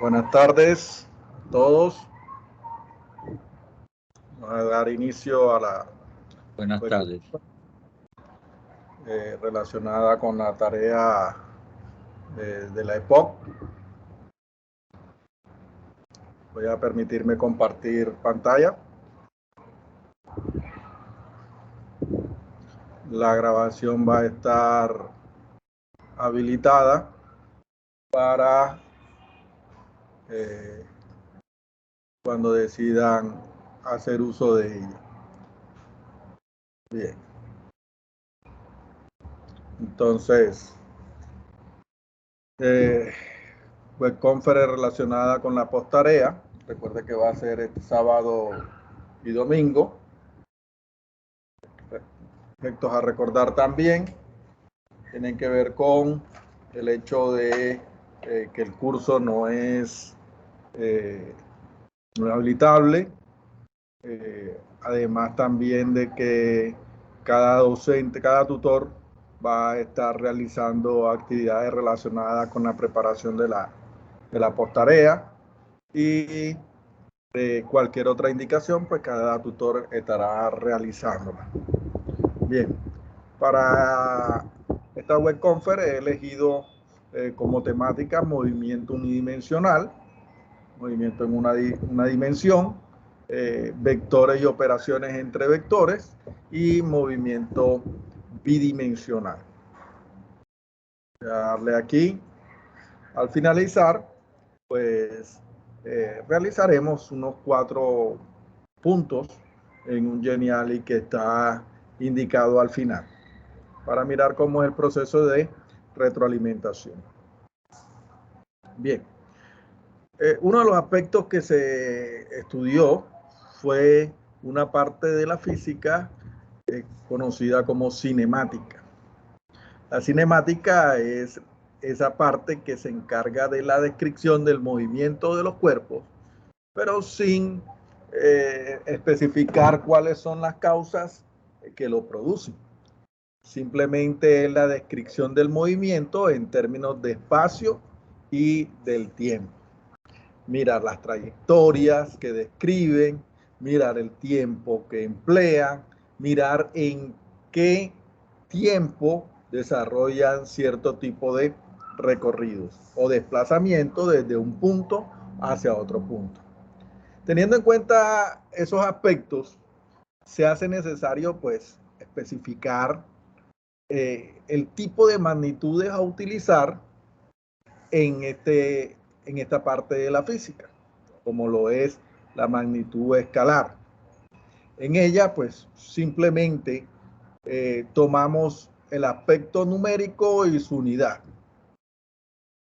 Buenas tardes a todos. Vamos a dar inicio a la Buenas tardes. Relacionada con la tarea de la EPOC. Voy a permitirme compartir pantalla. La grabación va a estar habilitada para cuando decidan hacer uso de ella. Bien. Entonces, webconferencia relacionada con la posttarea. Recuerde que va a ser este sábado y domingo. Efectos a recordar también tienen que ver con el hecho de que el curso no es habilitable. Además también de que cada docente, cada tutor va a estar realizando actividades relacionadas con la preparación de la posttarea y cualquier otra indicación, pues cada tutor estará realizándola. Bien, para esta webconferencia he elegido como temática movimiento unidimensional, movimiento en una dimensión, vectores y operaciones entre vectores y movimiento bidimensional. Voy a darle aquí. Al finalizar, pues realizaremos unos 4 puntos en un Geniali que está indicado al final, para mirar cómo es el proceso de retroalimentación. Bien, uno de los aspectos que se estudió fue una parte de la física conocida como cinemática. La cinemática es esa parte que se encarga de la descripción del movimiento de los cuerpos, pero sin especificar cuáles son las causas que lo producen. Simplemente es la descripción del movimiento en términos de espacio y del tiempo. Mirar las trayectorias que describen, mirar el tiempo que emplean, mirar en qué tiempo desarrollan cierto tipo de recorridos o desplazamiento desde un punto hacia otro punto. Teniendo en cuenta esos aspectos, se hace necesario pues especificar el tipo de magnitudes a utilizar en esta parte de la física, como lo es la magnitud escalar. En ella, pues, simplemente tomamos el aspecto numérico y su unidad.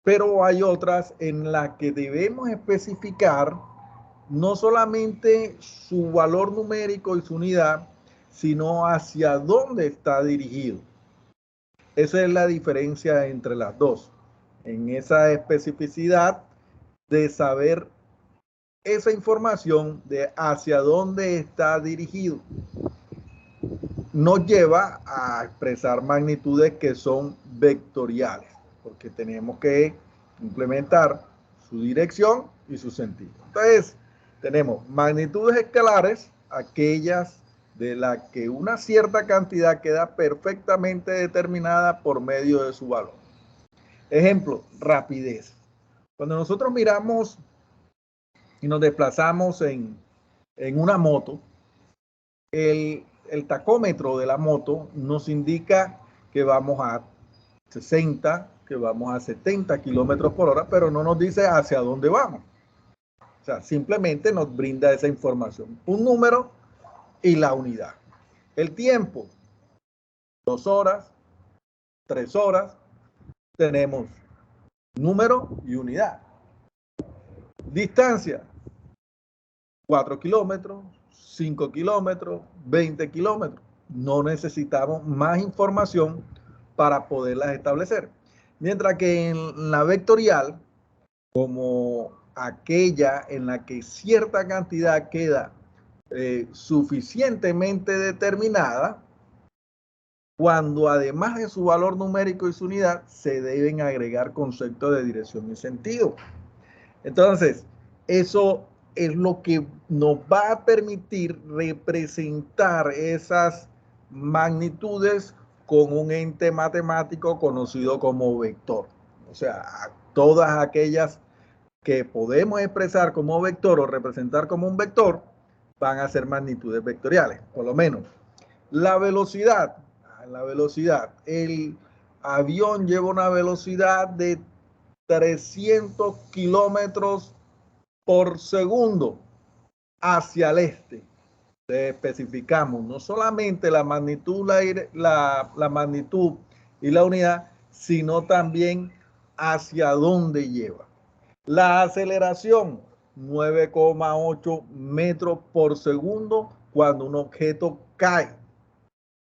Pero hay otras en las que debemos especificar no solamente su valor numérico y su unidad, sino hacia dónde está dirigido. Esa es la diferencia entre las dos, en esa especificidad de saber esa información de hacia dónde está dirigido. Nos lleva a expresar magnitudes que son vectoriales, porque tenemos que implementar su dirección y su sentido. Entonces, tenemos magnitudes escalares, aquellas de las que una cierta cantidad queda perfectamente determinada por medio de su valor. Ejemplo, rapidez. Cuando nosotros miramos y nos desplazamos en una moto, el tacómetro de la moto nos indica que vamos a 60, que vamos a 70 kilómetros por hora, pero no nos dice hacia dónde vamos. O sea, simplemente nos brinda esa información, un número y la unidad. El tiempo, 2 horas, 3 horas, tenemos número y unidad. Distancia, 4 kilómetros, 5 kilómetros, 20 kilómetros. No necesitamos más información para poderlas establecer. Mientras que en la vectorial, como aquella en la que cierta cantidad queda suficientemente determinada, cuando además de su valor numérico y su unidad, se deben agregar conceptos de dirección y sentido. Entonces, eso es lo que nos va a permitir representar esas magnitudes con un ente matemático conocido como vector. O sea, todas aquellas que podemos expresar como vector o representar como un vector van a ser magnitudes vectoriales, por lo menos. La velocidad, el avión lleva una velocidad de 300 kilómetros por segundo hacia el este. Especificamos no solamente la magnitud, la magnitud y la unidad, sino también hacia dónde lleva. La aceleración, 9,8 metros por segundo cuando un objeto cae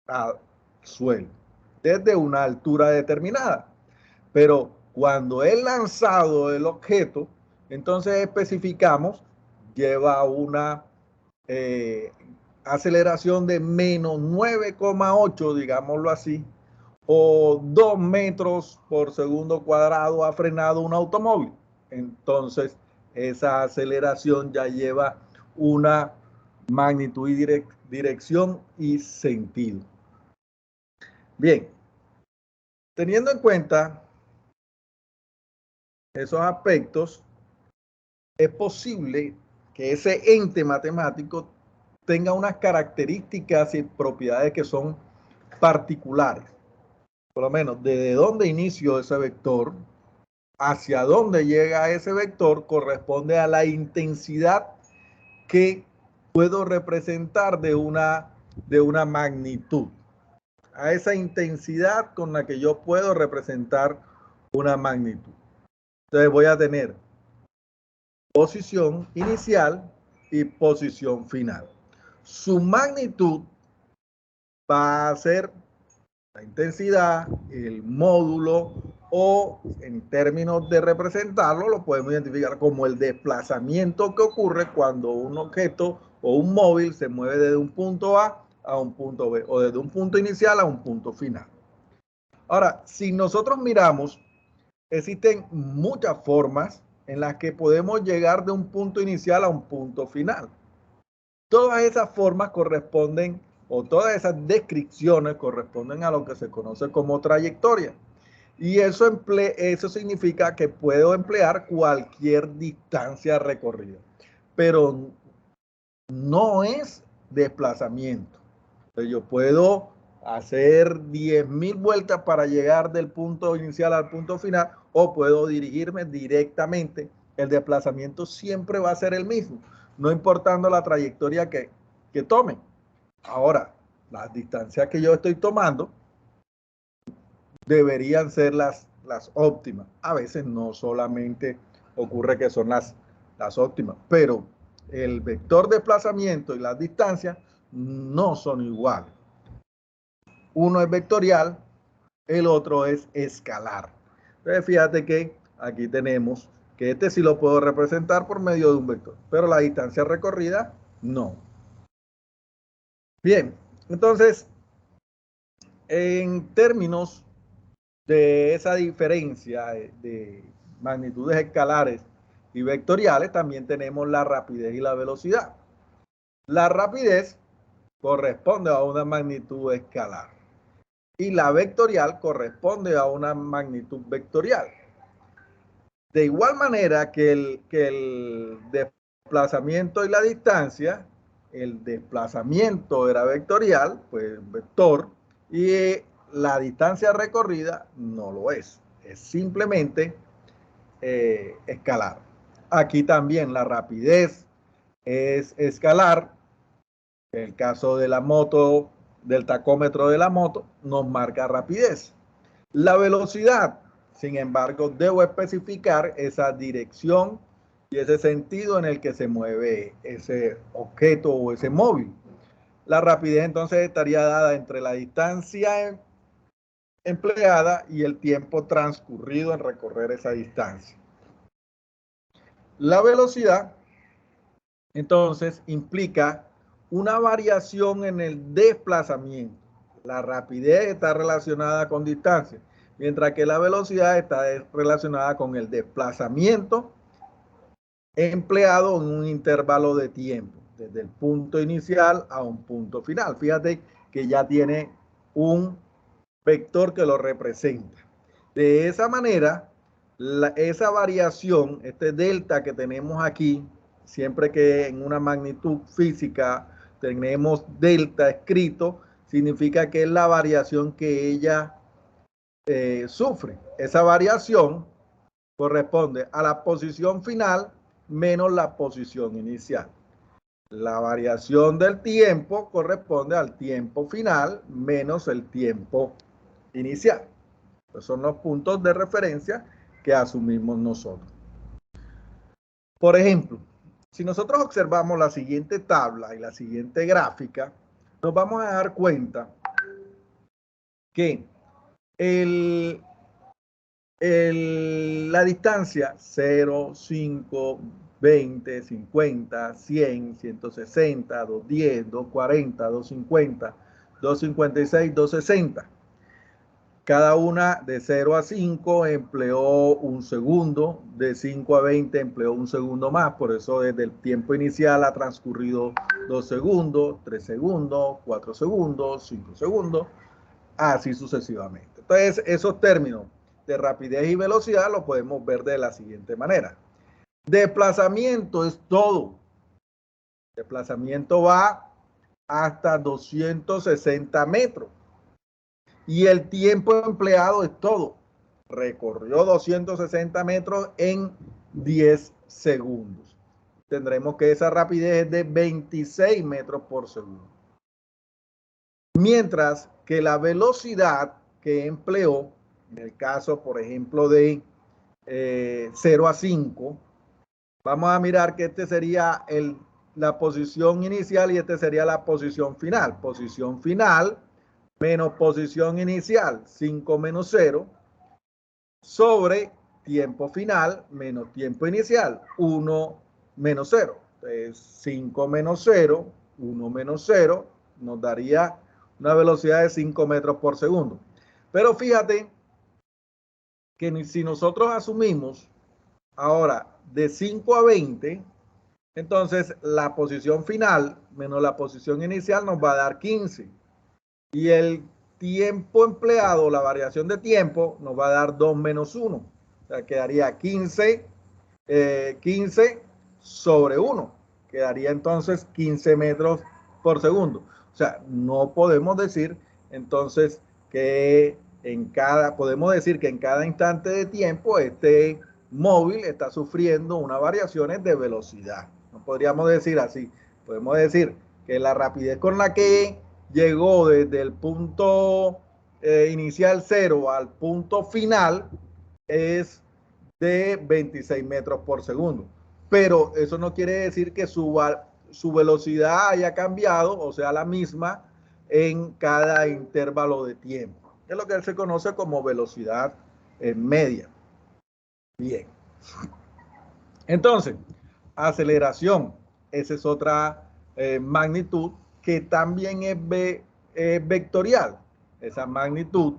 al suelo, desde una altura determinada. Pero cuando es lanzado el objeto, entonces especificamos, lleva una aceleración de menos 9,8, digámoslo así, o 2 metros por segundo cuadrado ha frenado un automóvil. Entonces, esa aceleración ya lleva una magnitud y dirección y sentido. Bien, teniendo en cuenta esos aspectos, es posible que ese ente matemático tenga unas características y propiedades que son particulares. Por lo menos, desde dónde inició ese vector, hacia dónde llega ese vector, corresponde a la intensidad que puedo representar de una magnitud. A esa intensidad con la que yo puedo representar una magnitud. Entonces voy a tener posición inicial y posición final. Su magnitud va a ser la intensidad, el módulo, o en términos de representarlo, lo podemos identificar como el desplazamiento que ocurre cuando un objeto o un móvil se mueve desde un punto a un punto B, o desde un punto inicial a un punto final. Ahora, si nosotros miramos, existen muchas formas en las que podemos llegar de un punto inicial a un punto final. Todas esas formas corresponden, o todas esas descripciones corresponden a lo que se conoce como trayectoria. Y eso significa que puedo emplear cualquier distancia recorrida, pero no es desplazamiento. Entonces yo puedo hacer 10.000 vueltas para llegar del punto inicial al punto final, o puedo dirigirme directamente. El desplazamiento siempre va a ser el mismo, no importando la trayectoria que tome. Ahora, las distancias que yo estoy tomando deberían ser las óptimas. A veces no solamente ocurre que son las óptimas, pero el vector de desplazamiento y las distancias no son iguales. Uno es vectorial, el otro es escalar. Entonces fíjate que aquí tenemos que este sí lo puedo representar por medio de un vector, pero la distancia recorrida no. Bien, entonces, en términos de esa diferencia de magnitudes escalares y vectoriales, también tenemos la rapidez y la velocidad. La rapidez corresponde a una magnitud escalar y la vectorial corresponde a una magnitud vectorial. De igual manera que el desplazamiento y la distancia, el desplazamiento era vectorial, pues vector, y la distancia recorrida no lo es simplemente escalar. Aquí también la rapidez es escalar. En el caso de la moto, del tacómetro de la moto, nos marca rapidez. La velocidad, sin embargo, debo especificar esa dirección y ese sentido en el que se mueve ese objeto o ese móvil. La rapidez entonces estaría dada entre la distancia empleada y el tiempo transcurrido en recorrer esa distancia. La velocidad entonces implica una variación en el desplazamiento. La rapidez está relacionada con distancia, mientras que la velocidad está relacionada con el desplazamiento empleado en un intervalo de tiempo, desde el punto inicial a un punto final. Fíjate que ya tiene un vector que lo representa. De esa manera, esa variación, este delta que tenemos aquí, siempre que en una magnitud física tenemos delta escrito, significa que es la variación que ella sufre. Esa variación corresponde a la posición final menos la posición inicial. La variación del tiempo corresponde al tiempo final menos el tiempo inicial. Estos son los puntos de referencia que asumimos nosotros. Por ejemplo, si nosotros observamos la siguiente tabla y la siguiente gráfica, nos vamos a dar cuenta que la distancia 0, 5, 20, 50, 100, 160, 210, 240, 250, 256, 260. Cada una de 0 a 5 empleó un segundo, de 5 a 20 empleó un segundo más, por eso desde el tiempo inicial ha transcurrido 2 segundos, 3 segundos, 4 segundos, 5 segundos, así sucesivamente. Entonces, esos términos de rapidez y velocidad lo podemos ver de la siguiente manera. Desplazamiento es todo. Desplazamiento va hasta 260 metros. Y el tiempo empleado es todo. Recorrió 260 metros en 10 segundos. Tendremos que esa rapidez es de 26 metros por segundo. Mientras que la velocidad que empleó, en el caso, por ejemplo, de 0 a 5, vamos a mirar que este sería la posición inicial y este sería la posición final. Posición final menos posición inicial, 5 menos 0, sobre tiempo final menos tiempo inicial, 1 menos 0. Entonces, 5 menos 0, 1 menos 0, nos daría una velocidad de 5 metros por segundo. Pero fíjate que si nosotros asumimos ahora de 5 a 20, entonces la posición final menos la posición inicial nos va a dar 15. Y el tiempo empleado, la variación de tiempo, nos va a dar 2 menos 1. O sea, quedaría 15 sobre 1. Quedaría entonces 15 metros por segundo. O sea, no podemos decir entonces que podemos decir que en cada instante de tiempo este móvil está sufriendo unas variaciones de velocidad. No podríamos decir así. Podemos decir que la rapidez con la que llegó desde el punto inicial 0 al punto final es de 26 metros por segundo. Pero eso no quiere decir que su velocidad haya cambiado o sea la misma en cada intervalo de tiempo. Es lo que se conoce como velocidad media. Bien. Entonces, aceleración. Esa es otra magnitud que también es vectorial. Esa magnitud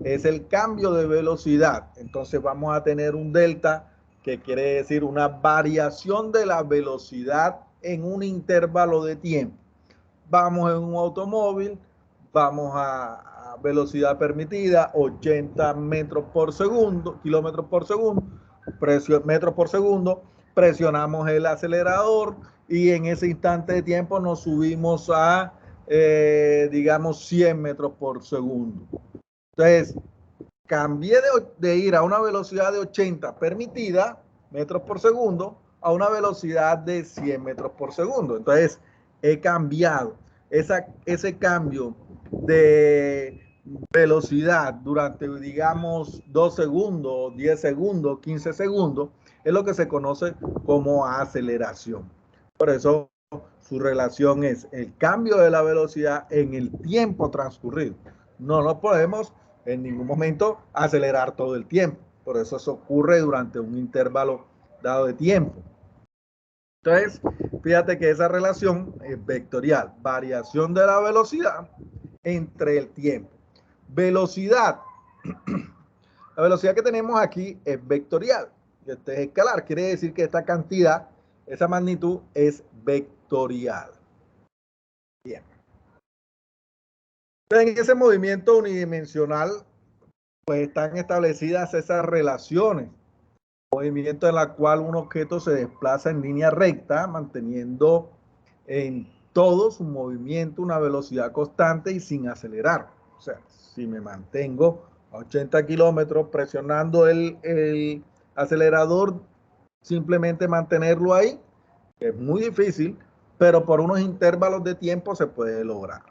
es el cambio de velocidad. Entonces vamos a tener un delta que quiere decir una variación de la velocidad en un intervalo de tiempo. Vamos en un automóvil, vamos a velocidad permitida, 80 metros por segundo, kilómetros por segundo, metros por segundo, presionamos el acelerador y en ese instante de tiempo nos subimos a, digamos, 100 metros por segundo. Entonces, cambié de ir a una velocidad de 80 permitida, metros por segundo, a una velocidad de 100 metros por segundo. Entonces, he cambiado. Ese cambio de velocidad durante, digamos, 2 segundos, 10 segundos, 15 segundos, es lo que se conoce como aceleración. Por eso su relación es el cambio de la velocidad en el tiempo transcurrido. No nos podemos en ningún momento acelerar todo el tiempo. Por eso eso ocurre durante un intervalo dado de tiempo. Entonces, fíjate que esa relación es vectorial. Variación de la velocidad entre el tiempo. Velocidad. La velocidad que tenemos aquí es vectorial. Este es escalar, quiere decir que esta cantidad, esa magnitud es vectorial. Bien. En ese movimiento unidimensional, pues están establecidas esas relaciones. Movimiento en la cual un objeto se desplaza en línea recta, manteniendo en todo su movimiento una velocidad constante y sin acelerar. O sea, si me mantengo a 80 kilómetros presionando el acelerador, simplemente mantenerlo ahí, es muy difícil, pero por unos intervalos de tiempo se puede lograr.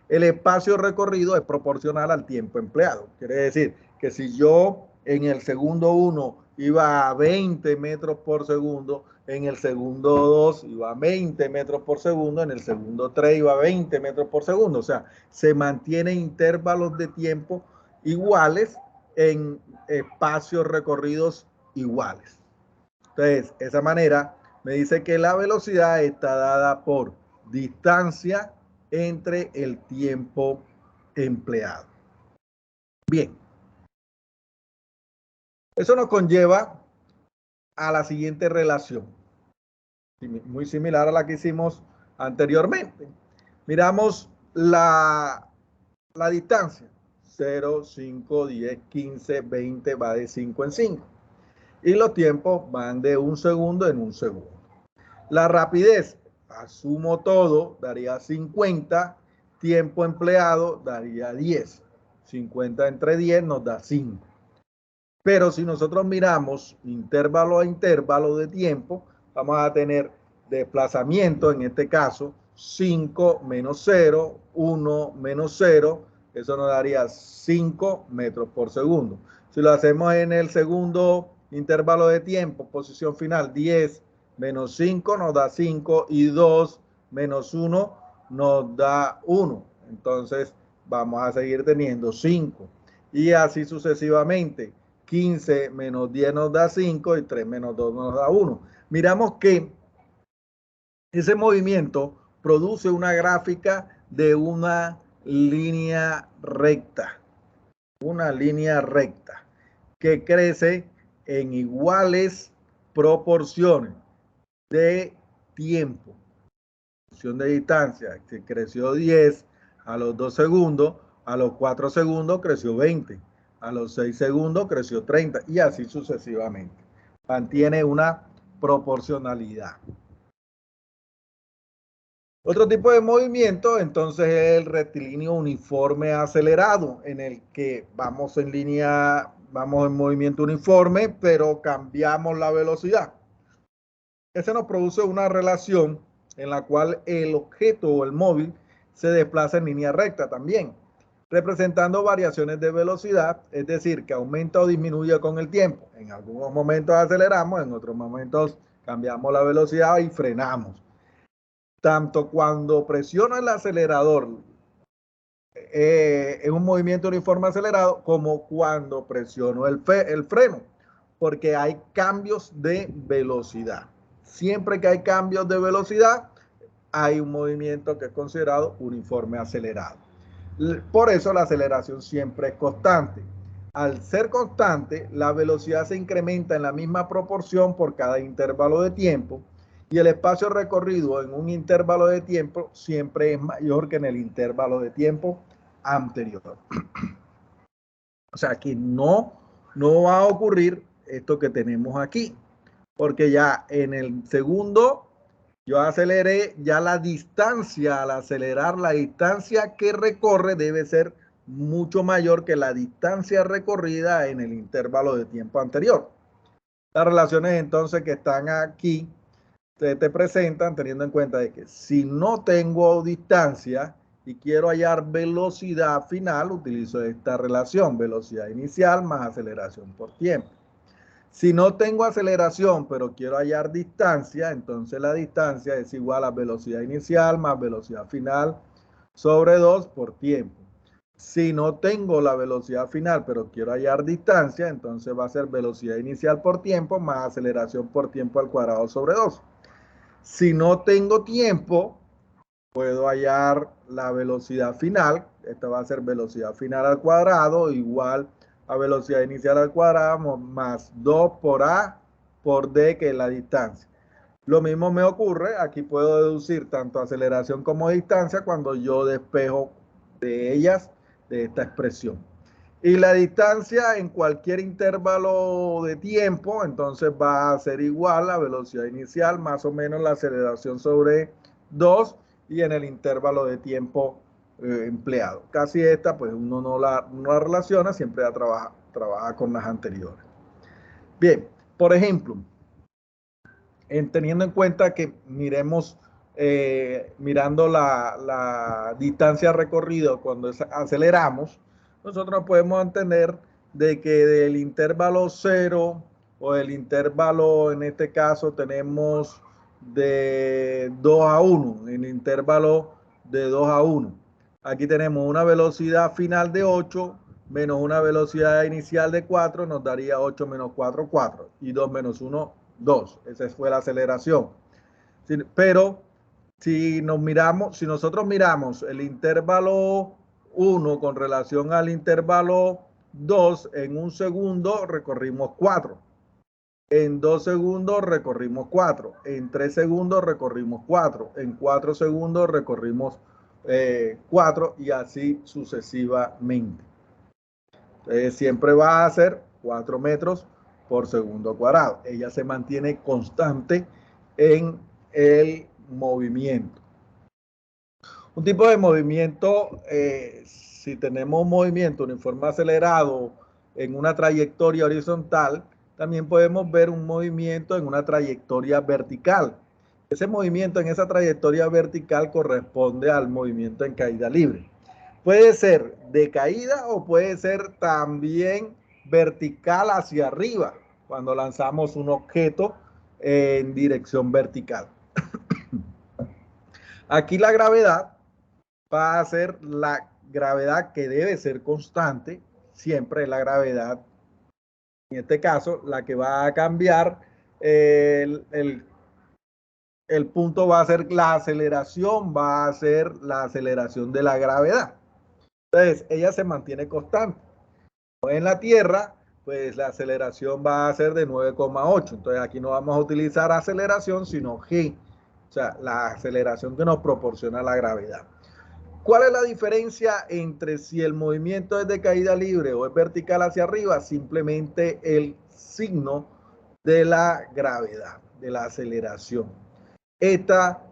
El espacio recorrido es proporcional al tiempo empleado. Quiere decir que si yo en el segundo 1 iba a 20 metros por segundo, en el segundo 2 iba a 20 metros por segundo, en el segundo 3 iba a 20 metros por segundo. O sea, se mantienen intervalos de tiempo iguales en espacios recorridos iguales. Entonces, de esa manera me dice que la velocidad está dada por distancia entre el tiempo empleado. Bien, eso nos conlleva a la siguiente relación, muy similar a la que hicimos anteriormente. Miramos la distancia, 0, 5, 10, 15, 20, va de 5 en 5. Y los tiempos van de 1 segundo en 1 segundo. La rapidez, asumo todo, daría 50, tiempo empleado daría 10. 50 entre 10 nos da 5. Pero si nosotros miramos intervalo a intervalo de tiempo, vamos a tener desplazamiento, en este caso, 5 menos 0, 1 menos 0, eso nos daría 5 metros por segundo. Si lo hacemos en el segundo intervalo de tiempo, posición final, 10 menos 5 nos da 5 y 2 menos 1 nos da 1. Entonces vamos a seguir teniendo 5 y así sucesivamente. 15 menos 10 nos da 5 y 3 menos 2 nos da 1. Miramos que ese movimiento produce una gráfica de una línea recta. Una línea recta que crece en iguales proporciones de tiempo. Función de distancia, que creció 10 a los 2 segundos, a los 4 segundos creció 20. A los 6 segundos creció 30 y así sucesivamente. Mantiene una proporcionalidad. Otro tipo de movimiento, entonces, es el rectilíneo uniforme acelerado, en el que vamos en línea, vamos en movimiento uniforme, pero cambiamos la velocidad. Ese nos produce una relación en la cual el objeto o el móvil se desplaza en línea recta también, representando variaciones de velocidad, es decir, que aumenta o disminuye con el tiempo. En algunos momentos aceleramos, en otros momentos cambiamos la velocidad y frenamos. Tanto cuando presiono el acelerador en un movimiento uniforme acelerado, como cuando presiono el freno, porque hay cambios de velocidad. Siempre que hay cambios de velocidad, hay un movimiento que es considerado uniforme acelerado. Por eso la aceleración siempre es constante. Al ser constante, la velocidad se incrementa en la misma proporción por cada intervalo de tiempo y el espacio recorrido en un intervalo de tiempo siempre es mayor que en el intervalo de tiempo anterior. O sea que no va a ocurrir esto que tenemos aquí, porque ya en el segundo yo aceleré, ya la distancia, al acelerar, la distancia que recorre debe ser mucho mayor que la distancia recorrida en el intervalo de tiempo anterior. Las relaciones entonces que están aquí te presentan teniendo en cuenta de que si no tengo distancia y quiero hallar velocidad final, utilizo esta relación, velocidad inicial más aceleración por tiempo. Si no tengo aceleración, pero quiero hallar distancia, entonces la distancia es igual a velocidad inicial más velocidad final sobre 2 por tiempo. Si no tengo la velocidad final, pero quiero hallar distancia, entonces va a ser velocidad inicial por tiempo más aceleración por tiempo al cuadrado sobre 2. Si no tengo tiempo, puedo hallar la velocidad final. Esta va a ser velocidad final al cuadrado igual a velocidad inicial al cuadrado más 2 por A por D, que es la distancia. Lo mismo me ocurre, aquí puedo deducir tanto aceleración como distancia cuando yo despejo de ellas de esta expresión. Y la distancia en cualquier intervalo de tiempo, entonces va a ser igual a velocidad inicial más o menos la aceleración sobre 2 y en el intervalo de tiempo empleado. Casi esta, pues uno no la relaciona, siempre trabaja con las anteriores. Bien, por ejemplo, teniendo en cuenta que mirando la distancia recorrida cuando aceleramos, nosotros podemos entender de que del intervalo 0 o del intervalo, en este caso tenemos de 2 a 1, en el intervalo de 2 a 1. Aquí tenemos una velocidad final de 8 menos una velocidad inicial de 4, nos daría 8 menos 4, 4. Y 2 menos 1, 2. Esa fue la aceleración. Pero si nosotros miramos el intervalo 1 con relación al intervalo 2, en un segundo recorrimos 4. En 2 segundos recorrimos 4. En 3 segundos recorrimos 4. En 4 segundos recorrimos 4 y así sucesivamente. Entonces, siempre va a ser 4 metros por segundo cuadrado. Ella se mantiene constante en el movimiento. Un tipo de movimiento, si tenemos un movimiento uniforme acelerado en una trayectoria horizontal, también podemos ver un movimiento en una trayectoria vertical. Ese movimiento en esa trayectoria vertical corresponde al movimiento en caída libre. Puede ser de caída o puede ser también vertical hacia arriba, cuando lanzamos un objeto en dirección vertical. Aquí la gravedad va a ser la gravedad que debe ser constante, siempre la gravedad, en este caso, la que va a cambiar el punto va a ser la aceleración, va a ser la aceleración de la gravedad. Entonces, ella se mantiene constante. En la Tierra, pues la aceleración va a ser de 9,8. Entonces, aquí no vamos a utilizar aceleración, sino G. O sea, la aceleración que nos proporciona la gravedad. ¿Cuál es la diferencia entre si el movimiento es de caída libre o es vertical hacia arriba? Simplemente el signo de la gravedad, de la aceleración. Esta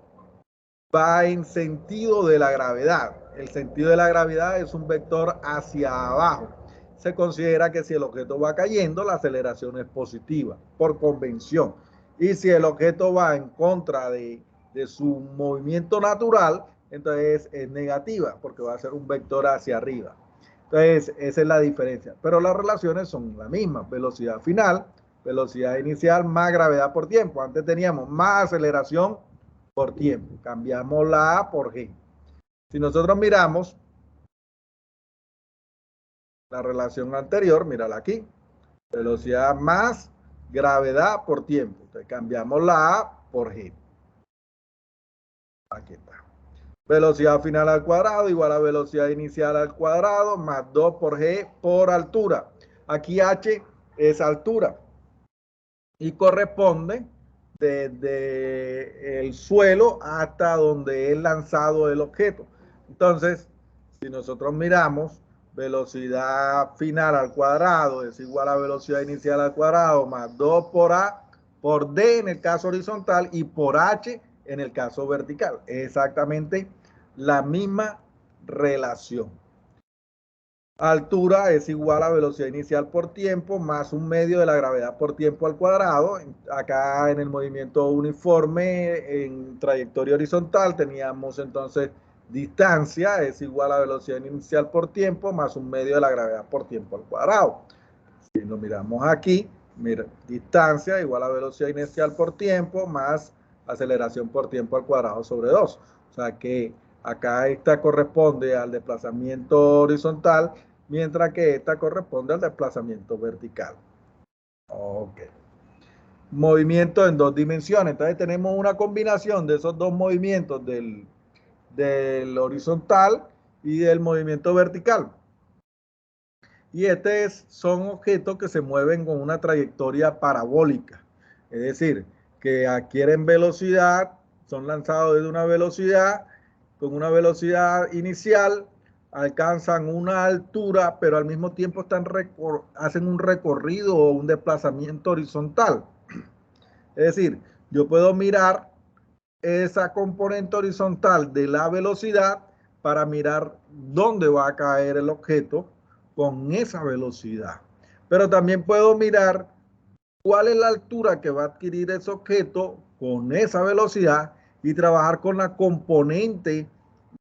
va en sentido de la gravedad. El sentido de la gravedad es un vector hacia abajo. Se considera que si el objeto va cayendo, la aceleración es positiva, por convención. Y si el objeto va en contra de su movimiento natural, entonces es negativa, porque va a ser un vector hacia arriba. Entonces, esa es la diferencia. Pero las relaciones son las mismas. Velocidad final, velocidad inicial más gravedad por tiempo. Antes teníamos más aceleración por tiempo. Cambiamos la A por G. Si nosotros miramos la relación anterior, mírala aquí. Velocidad más gravedad por tiempo. Entonces cambiamos la A por G. Aquí está. Velocidad final al cuadrado igual a velocidad inicial al cuadrado más 2 por G por altura. Aquí H es altura y corresponde desde el suelo hasta donde es lanzado el objeto. Entonces, si nosotros miramos, velocidad final al cuadrado es igual a velocidad inicial al cuadrado más 2 por A por D en el caso horizontal y por H en el caso vertical. Es exactamente la misma relación. Altura es igual a velocidad inicial por tiempo más un medio de la gravedad por tiempo al cuadrado. Acá en el movimiento uniforme en trayectoria horizontal teníamos entonces distancia es igual a velocidad inicial por tiempo más un medio de la gravedad por tiempo al cuadrado. Si lo miramos aquí, mira, distancia igual a velocidad inicial por tiempo más aceleración por tiempo al cuadrado sobre 2. O sea que acá esta corresponde al desplazamiento horizontal, mientras que esta corresponde al desplazamiento vertical. Ok. Movimiento en dos dimensiones. Entonces tenemos una combinación de esos dos movimientos del horizontal y del movimiento vertical. Y son objetos que se mueven con una trayectoria parabólica. Es decir, que adquieren velocidad, son lanzados desde una velocidad, con una velocidad inicial, alcanzan una altura, pero al mismo tiempo hacen un recorrido o un desplazamiento horizontal. Es decir, yo puedo mirar esa componente horizontal de la velocidad para mirar dónde va a caer el objeto con esa velocidad. Pero también puedo mirar cuál es la altura que va a adquirir ese objeto con esa velocidad y trabajar con la componente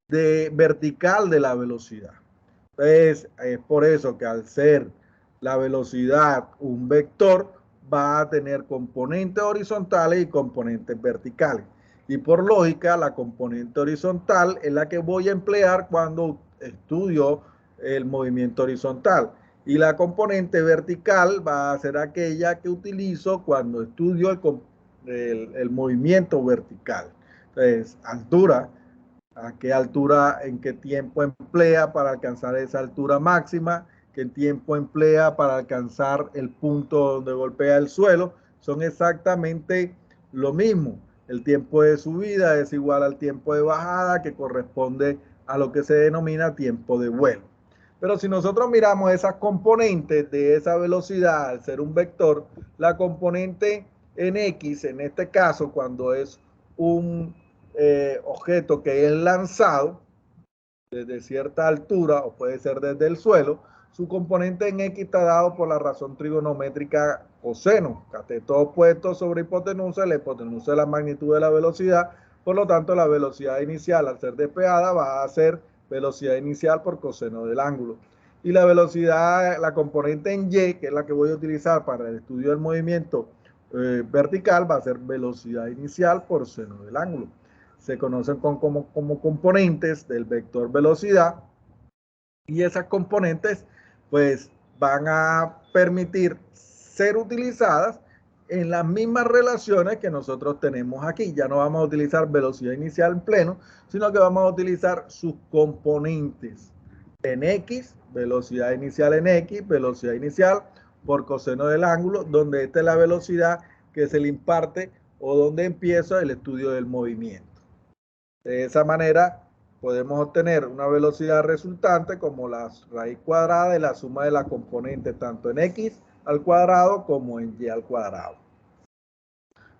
vertical de la velocidad. Entonces, es por eso que al ser la velocidad un vector, va a tener componentes horizontales y componentes verticales. Y por lógica, la componente horizontal es la que voy a emplear cuando estudio el movimiento horizontal. Y la componente vertical va a ser aquella que utilizo cuando estudio el movimiento vertical. Entonces, altura, a qué altura, en qué tiempo emplea para alcanzar esa altura máxima, qué tiempo emplea para alcanzar el punto donde golpea el suelo, son exactamente lo mismo. El tiempo de subida es igual al tiempo de bajada, que corresponde a lo que se denomina tiempo de vuelo. Pero si nosotros miramos esas componentes de esa velocidad, al ser un vector, la componente en X, en este caso, cuando es un objeto que es lanzado desde cierta altura o puede ser desde el suelo, su componente en X está dado por la razón trigonométrica coseno, cateto opuesto sobre hipotenusa, la hipotenusa es la magnitud de la velocidad, por lo tanto la velocidad inicial al ser despejada va a ser velocidad inicial por coseno del ángulo. Y la velocidad, la componente en Y, que es la que voy a utilizar para el estudio del movimiento vertical, va a ser velocidad inicial por seno del ángulo. Se conocen como componentes del vector velocidad y esas componentes pues van a permitir ser utilizadas en las mismas relaciones que nosotros tenemos aquí. Ya no vamos a utilizar velocidad inicial en pleno, sino que vamos a utilizar sus componentes en X, velocidad inicial en X, velocidad inicial por coseno del ángulo, donde esta es la velocidad que se le imparte o donde empieza el estudio del movimiento. De esa manera podemos obtener una velocidad resultante como la raíz cuadrada de la suma de las componentes tanto en X al cuadrado como en Y al cuadrado.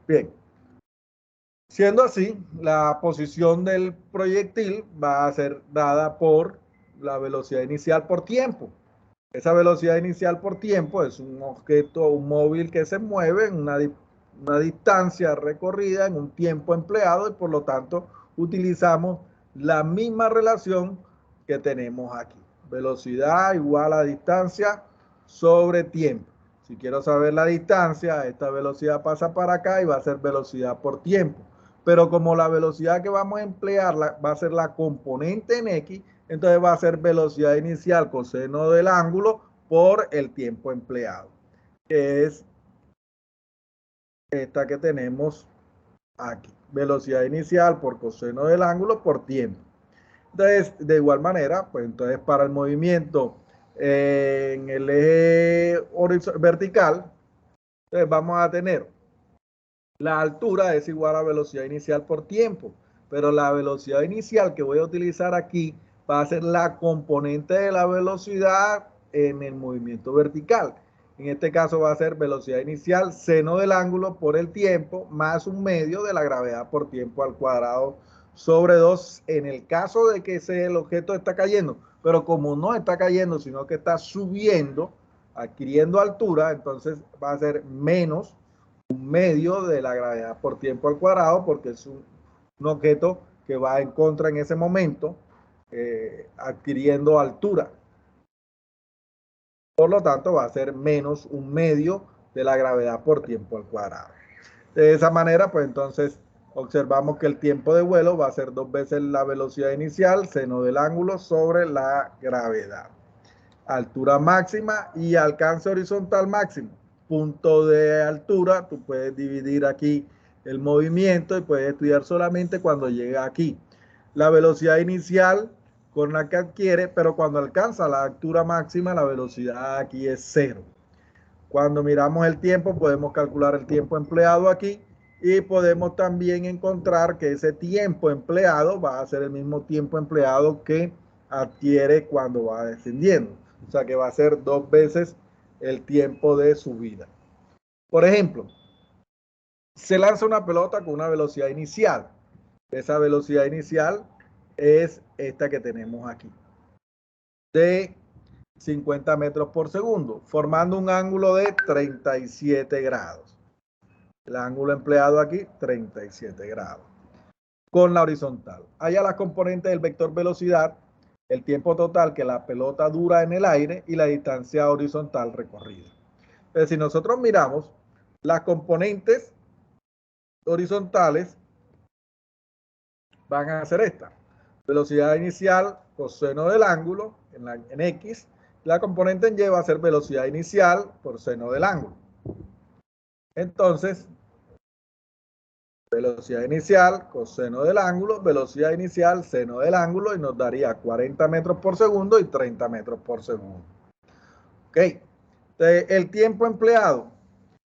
Bien, siendo así, la posición del proyectil va a ser dada por la velocidad inicial por tiempo. Esa velocidad inicial por tiempo es un objeto, un móvil que se mueve en una distancia recorrida en un tiempo empleado y por lo tanto utilizamos la misma relación que tenemos aquí. Velocidad igual a distancia sobre tiempo. Si quiero saber la distancia, esta velocidad pasa para acá y va a ser velocidad por tiempo. Pero como la velocidad que vamos a emplear va a ser la componente en X, entonces va a ser velocidad inicial coseno del ángulo por el tiempo empleado, que es esta que tenemos aquí. Velocidad inicial por coseno del ángulo por tiempo. Entonces, de igual manera, pues entonces para el movimiento en el eje vertical, entonces vamos a tener la altura es igual a velocidad inicial por tiempo, pero la velocidad inicial que voy a utilizar aquí va a ser la componente de la velocidad en el movimiento vertical. En este caso va a ser velocidad inicial seno del ángulo por el tiempo más un medio de la gravedad por tiempo al cuadrado sobre 2 en el caso de que el objeto está cayendo. Pero como no está cayendo, sino que está subiendo, adquiriendo altura, entonces va a ser menos un medio de la gravedad por tiempo al cuadrado, porque es un objeto que va en contra en ese momento, adquiriendo altura. Por lo tanto, va a ser menos un medio de la gravedad por tiempo al cuadrado. De esa manera, pues entonces observamos que el tiempo de vuelo va a ser 2 veces la velocidad inicial, seno del ángulo sobre la gravedad. Altura máxima y alcance horizontal máximo. Punto de altura, tú puedes dividir aquí el movimiento y puedes estudiar solamente cuando llega aquí. La velocidad inicial con la que adquiere, pero cuando alcanza la altura máxima, la velocidad aquí es 0. Cuando miramos el tiempo, podemos calcular el tiempo empleado aquí y podemos también encontrar que ese tiempo empleado va a ser el mismo tiempo empleado que adquiere cuando va descendiendo. O sea que va a ser 2 veces el tiempo de subida. Por ejemplo, se lanza una pelota con una velocidad inicial. Esa velocidad inicial es esta que tenemos aquí, de 50 metros por segundo, formando un ángulo de 37 grados. El ángulo empleado aquí, 37 grados. Con la horizontal. Haya las componentes del vector velocidad, el tiempo total que la pelota dura en el aire y la distancia horizontal recorrida. Entonces, si nosotros miramos las componentes horizontales, van a ser estas. Velocidad inicial, coseno del ángulo, en X. La componente en Y va a ser velocidad inicial por seno del ángulo. Entonces, velocidad inicial, coseno del ángulo, velocidad inicial, seno del ángulo, y nos daría 40 metros por segundo y 30 metros por segundo. Ok. Entonces, el tiempo empleado.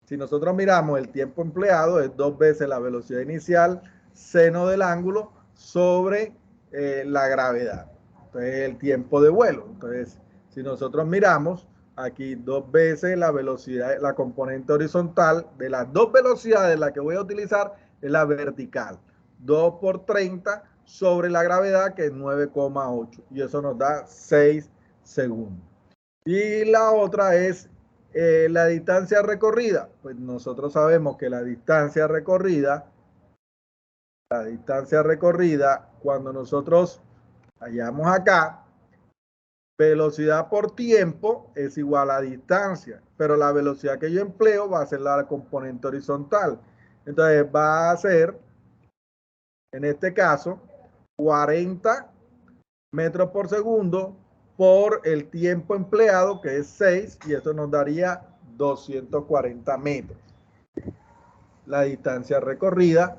Si nosotros miramos el tiempo empleado, es 2 veces la velocidad inicial, seno del ángulo, sobre la gravedad. Entonces, el tiempo de vuelo. Entonces, si nosotros miramos aquí 2 veces la velocidad, la componente horizontal de las 2 velocidades, la que voy a utilizar es la vertical. 2 por 30 sobre la gravedad, que es 9,8. Y eso nos da 6 segundos. Y la otra es la distancia recorrida. Pues nosotros sabemos que la distancia recorrida, cuando nosotros hallamos acá, velocidad por tiempo es igual a distancia, pero la velocidad que yo empleo va a ser la componente horizontal. Entonces va a ser, en este caso, 40 metros por segundo por el tiempo empleado, que es 6, y esto nos daría 240 metros. La distancia recorrida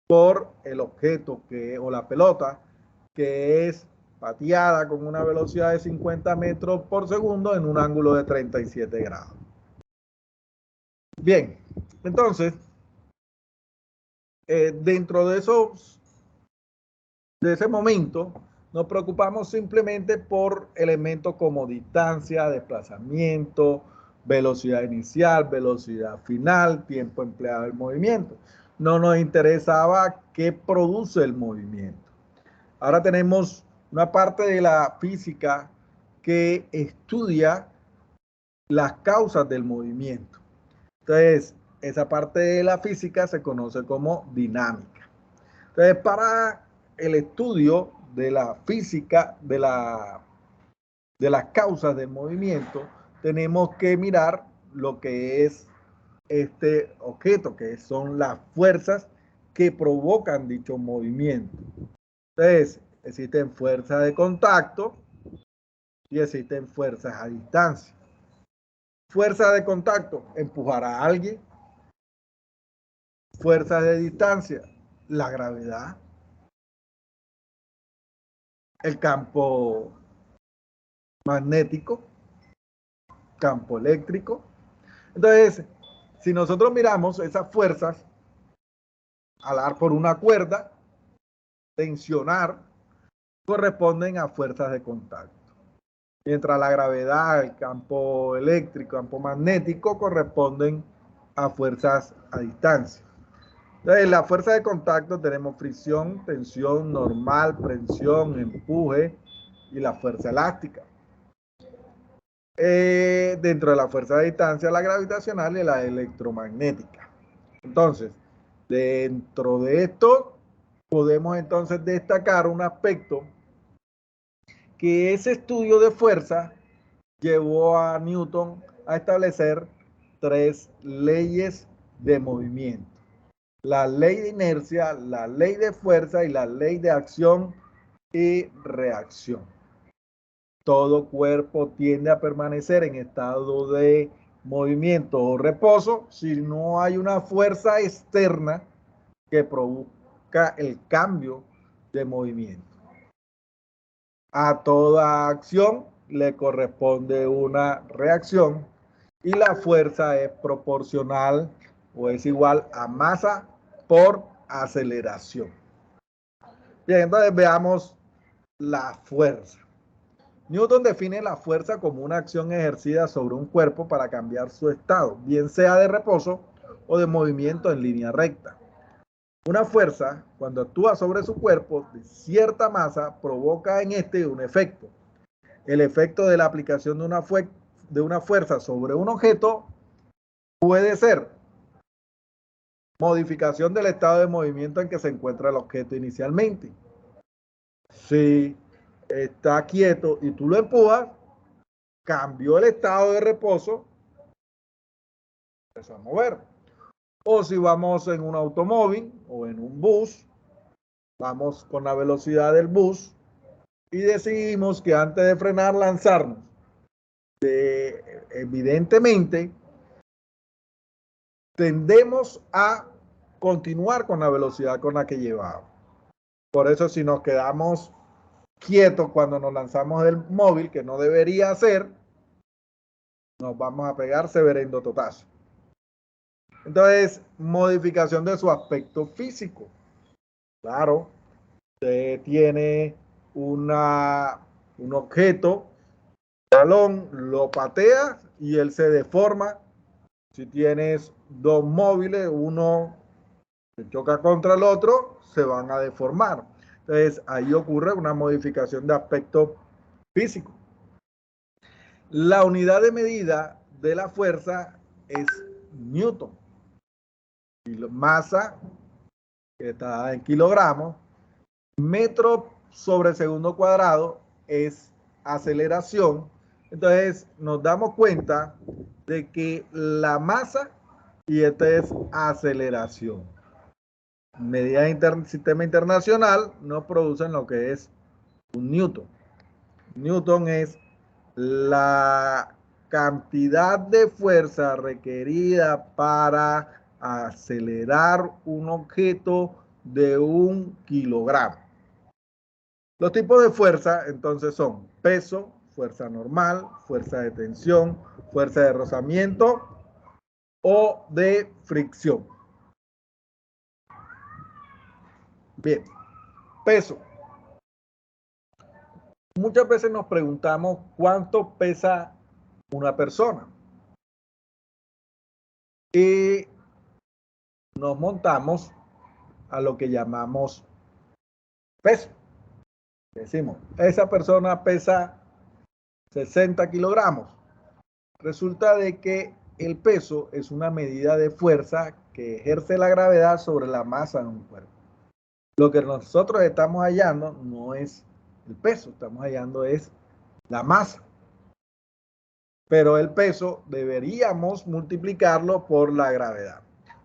por el objeto o la pelota, que es pateada con una velocidad de 50 metros por segundo en un ángulo de 37 grados. Bien, entonces, dentro de ese momento, nos preocupamos simplemente por elementos como distancia, desplazamiento, velocidad inicial, velocidad final, tiempo empleado en movimiento. No nos interesaba qué produce el movimiento. Ahora tenemos una parte de la física que estudia las causas del movimiento. Entonces, esa parte de la física se conoce como dinámica. Entonces, para el estudio de la física de las causas del movimiento, tenemos que mirar lo que es este objeto, que son las fuerzas que provocan dicho movimiento. Entonces, existen fuerzas de contacto y existen fuerzas a distancia. Fuerza de contacto, empujar a alguien. Fuerzas de distancia, la gravedad, el campo magnético, campo eléctrico. Entonces, si nosotros miramos esas fuerzas, alar por una cuerda, tensionar, corresponden a fuerzas de contacto. Mientras la gravedad, el campo eléctrico, campo magnético corresponden a fuerzas a distancia. Entonces, en la fuerza de contacto tenemos fricción, tensión normal, presión, empuje y la fuerza elástica. Dentro de la fuerza de distancia, la gravitacional y la electromagnética. Entonces, dentro de esto, podemos entonces destacar un aspecto que ese estudio de fuerza llevó a Newton a establecer 3 leyes de movimiento. La ley de inercia, la ley de fuerza y la ley de acción y reacción. Todo cuerpo tiende a permanecer en estado de movimiento o reposo si no hay una fuerza externa que provoca el cambio de movimiento. A toda acción le corresponde una reacción y la fuerza es proporcional o es igual a masa por aceleración. Bien, entonces veamos la fuerza. Newton define la fuerza como una acción ejercida sobre un cuerpo para cambiar su estado, bien sea de reposo o de movimiento en línea recta. Una fuerza, cuando actúa sobre su cuerpo de cierta masa, provoca en este un efecto. El efecto de la aplicación de una fuerza sobre un objeto puede ser modificación del estado de movimiento en que se encuentra el objeto inicialmente. Si está quieto y tú lo empujas, cambió el estado de reposo, empezó a mover. O si vamos en un automóvil o en un bus, vamos con la velocidad del bus y decidimos que antes de frenar, lanzarnos. Evidentemente, tendemos a continuar con la velocidad con la que llevamos. Por eso, si nos quedamos quietos cuando nos lanzamos del móvil, que no debería hacer, nos vamos a pegar severendo totazo. Entonces, modificación de su aspecto físico. Claro, usted tiene un objeto, balón, lo patea y él se deforma. Si tienes dos móviles, uno se choca contra el otro, se van a deformar. Entonces, ahí ocurre una modificación de aspecto físico. La unidad de medida de la fuerza es Newton. Y masa, que está en kilogramos, metro sobre segundo cuadrado es aceleración. Entonces nos damos cuenta de que la masa y esta es aceleración. Medidas del sistema internacional nos producen lo que es un newton. Newton es la cantidad de fuerza requerida para acelerar un objeto de 1 kilogramo. Los tipos de fuerza entonces son peso, fuerza normal, fuerza de tensión, fuerza de rozamiento o de fricción. Bien, peso. Muchas veces nos preguntamos cuánto pesa una persona. Y nos montamos a lo que llamamos peso. Decimos, esa persona pesa 60 kilogramos. Resulta de que el peso es una medida de fuerza que ejerce la gravedad sobre la masa de un cuerpo. Lo que nosotros estamos hallando no es el peso, estamos hallando es la masa. Pero el peso deberíamos multiplicarlo por la gravedad.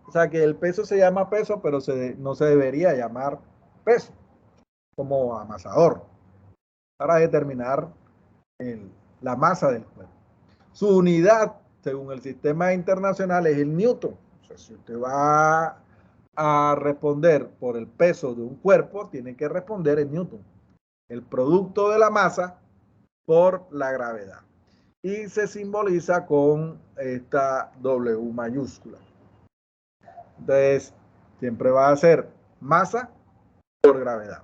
O sea que el peso se llama peso, pero no se debería llamar peso como amasador para determinar la masa del cuerpo. Su unidad, según el sistema internacional, es el newton. O sea, si usted va a responder por el peso de un cuerpo, tiene que responder en newton. El producto de la masa por la gravedad. Y se simboliza con esta W mayúscula. Entonces, siempre va a ser masa por gravedad.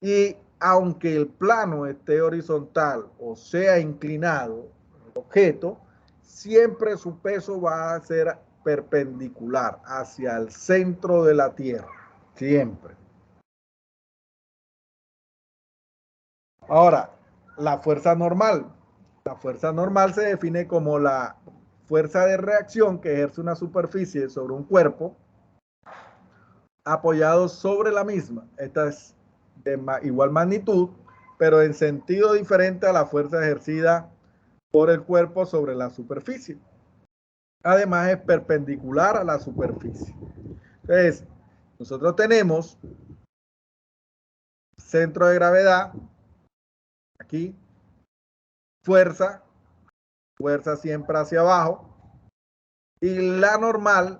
Y aunque el plano esté horizontal o sea inclinado, el objeto, siempre su peso va a ser perpendicular hacia el centro de la Tierra. Siempre. Ahora, la fuerza normal. La fuerza normal se define como la fuerza de reacción que ejerce una superficie sobre un cuerpo apoyado sobre la misma. Esta es de igual magnitud, pero en sentido diferente a la fuerza ejercida por el cuerpo sobre la superficie. Además es perpendicular a la superficie. Entonces, nosotros tenemos centro de gravedad, aquí, fuerza siempre hacia abajo, y la normal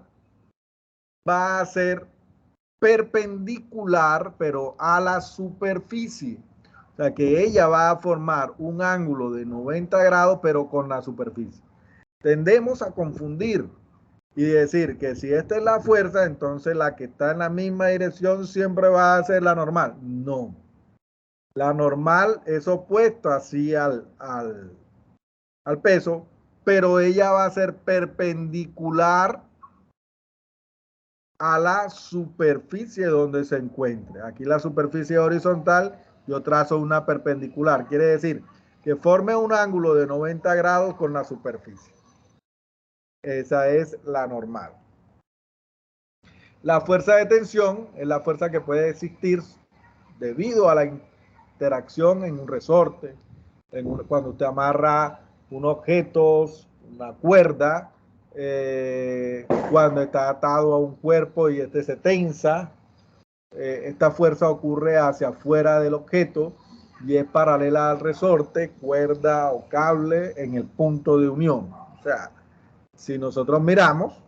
va a ser perpendicular, pero a la superficie. O sea que ella va a formar un ángulo de 90 grados, pero con la superficie. tendemos a confundir y decir que si esta es la fuerza, entonces la que está en la misma dirección siempre va a ser la normal. No. La normal es opuesta así al peso, pero ella va a ser perpendicular a la superficie donde se encuentre. Aquí la superficie horizontal, yo trazo una perpendicular. Quiere decir que forme un ángulo de 90 grados con la superficie. Esa es la normal. La fuerza de tensión es la fuerza que puede existir debido a la interacción en un resorte, cuando usted amarra un objeto, una cuerda, cuando está atado a un cuerpo y este se tensa, esta fuerza ocurre hacia afuera del objeto y es paralela al resorte, cuerda o cable en el punto de unión. O sea, si nosotros miramos,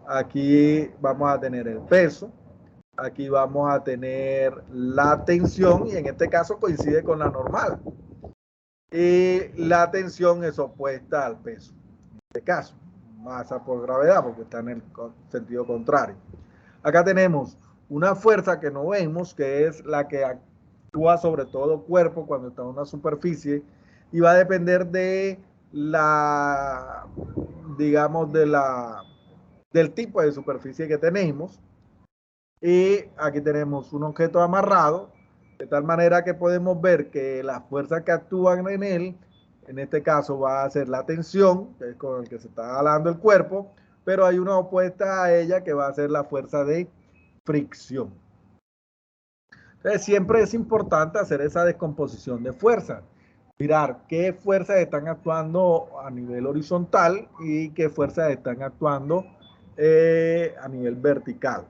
aquí vamos a tener el peso, aquí vamos a tener la tensión y en este caso coincide con la normal. Y la tensión es opuesta al peso. En este caso, masa por gravedad porque está en el sentido contrario. Acá tenemos una fuerza que no vemos, que es la que actúa sobre todo cuerpo cuando está en una superficie y va a depender de la, digamos, del tipo de superficie que tenemos. Y aquí tenemos un objeto amarrado, de tal manera que podemos ver que las fuerzas que actúan en él, en este caso va a ser la tensión, que es con el que se está jalando el cuerpo, pero hay una opuesta a ella que va a ser la fuerza de fricción. Entonces siempre es importante hacer esa descomposición de fuerzas, mirar qué fuerzas están actuando a nivel horizontal y qué fuerzas están actuando a nivel vertical,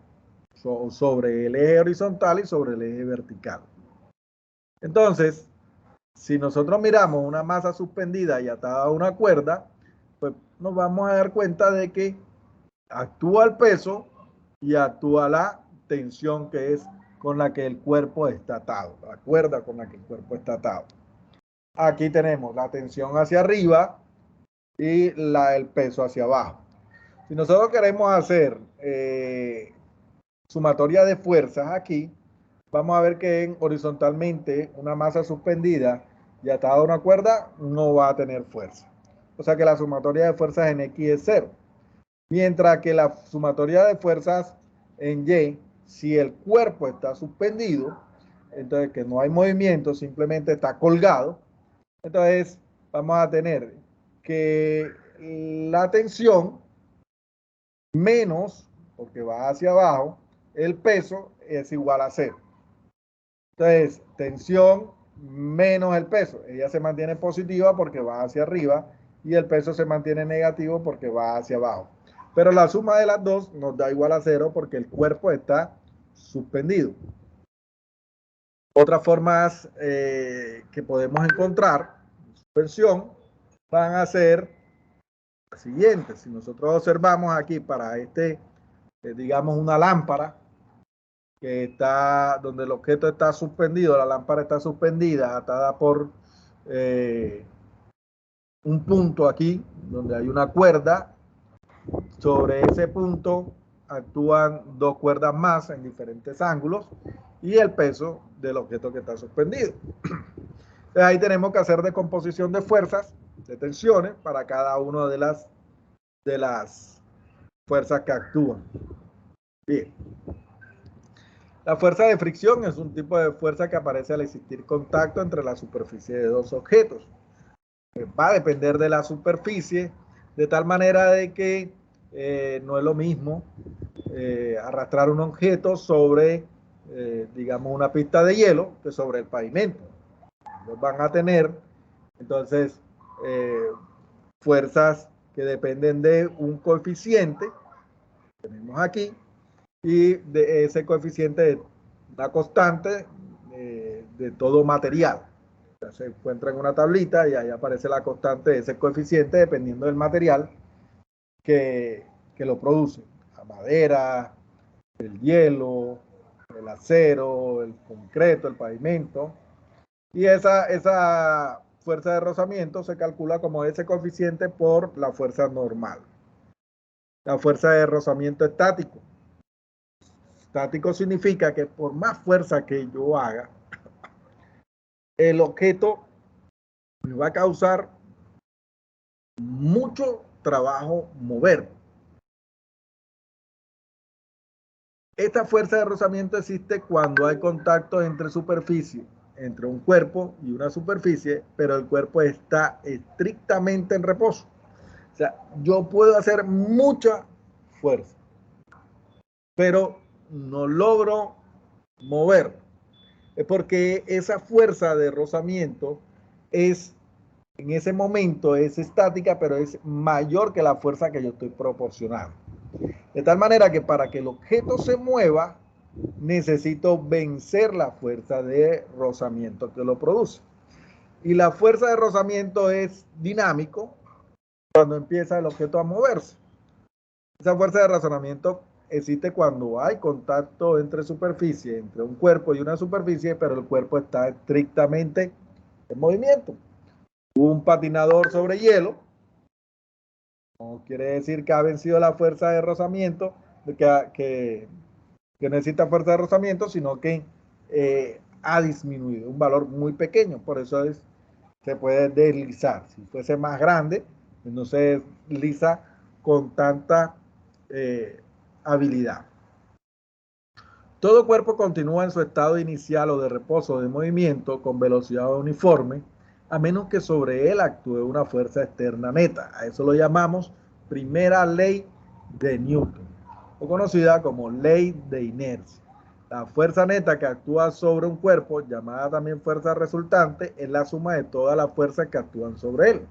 sobre el eje horizontal y sobre el eje vertical. Entonces, si nosotros miramos una masa suspendida y atada a una cuerda, pues nos vamos a dar cuenta de que actúa el peso y actúa la tensión que es con la que el cuerpo está atado, la cuerda con la que el cuerpo está atado. Aquí tenemos la tensión hacia arriba y el peso hacia abajo. Si nosotros queremos hacer sumatoria de fuerzas aquí, vamos a ver que horizontalmente una masa suspendida y atada a una cuerda no va a tener fuerza. O sea que la sumatoria de fuerzas en X es 0. Mientras que la sumatoria de fuerzas en Y, si el cuerpo está suspendido, entonces que no hay movimiento, simplemente está colgado, entonces vamos a tener que la tensión menos, porque va hacia abajo, el peso es igual a 0. Entonces, tensión menos el peso. Ella se mantiene positiva porque va hacia arriba y el peso se mantiene negativo porque va hacia abajo. Pero la suma de las dos nos da igual a 0 porque el cuerpo está suspendido. Otras formas que podemos encontrar de suspensión van a ser las siguientes. Si nosotros observamos aquí para digamos una lámpara, que está donde el objeto está suspendido, la lámpara está suspendida, atada por un punto aquí, donde hay una cuerda. Sobre ese punto actúan dos cuerdas más en diferentes ángulos y el peso del objeto que está suspendido. Entonces ahí tenemos que hacer descomposición de fuerzas, de tensiones, para cada una de las fuerzas que actúan. Bien. La fuerza de fricción es un tipo de fuerza que aparece al existir contacto entre la superficie de dos objetos. Va a depender de la superficie, de tal manera de que no es lo mismo arrastrar un objeto sobre, digamos, una pista de hielo que sobre el pavimento. Ellos van a tener, entonces, fuerzas que dependen de un coeficiente, que tenemos aquí, y de ese coeficiente de una constante de todo material. O sea, se encuentra en una tablita y ahí aparece la constante de ese coeficiente dependiendo del material que lo produce. La madera, el hielo, el acero, el concreto, el pavimento. Y esa fuerza de rozamiento se calcula como ese coeficiente por la fuerza normal. La fuerza de rozamiento estático. Estático significa que por más fuerza que yo haga, el objeto me va a causar mucho trabajo mover. Esta fuerza de rozamiento existe cuando hay contacto entre superficie, entre un cuerpo y una superficie, pero el cuerpo está estrictamente en reposo. O sea, yo puedo hacer mucha fuerza, pero no logro mover. Es porque esa fuerza de rozamiento es, en ese momento es estática, pero es mayor que la fuerza que yo estoy proporcionando. De tal manera que para que el objeto se mueva, necesito vencer la fuerza de rozamiento que lo produce. Y la fuerza de rozamiento es dinámico cuando empieza el objeto a moverse. Esa fuerza de rozamiento existe cuando hay contacto entre superficie, entre un cuerpo y una superficie, pero el cuerpo está estrictamente en movimiento. Un patinador sobre hielo no quiere decir que ha vencido la fuerza de rozamiento, que necesita fuerza de rozamiento, sino que ha disminuido un valor muy pequeño. Por eso se puede deslizar. Si fuese más grande, pues no se desliza con tanta habilidad. Todo cuerpo continúa en su estado inicial o de reposo o de movimiento con velocidad uniforme, a menos que sobre él actúe una fuerza externa neta. A eso lo llamamos primera ley de Newton, o conocida como ley de inercia. La fuerza neta que actúa sobre un cuerpo, llamada también fuerza resultante, es la suma de todas las fuerzas que actúan sobre él.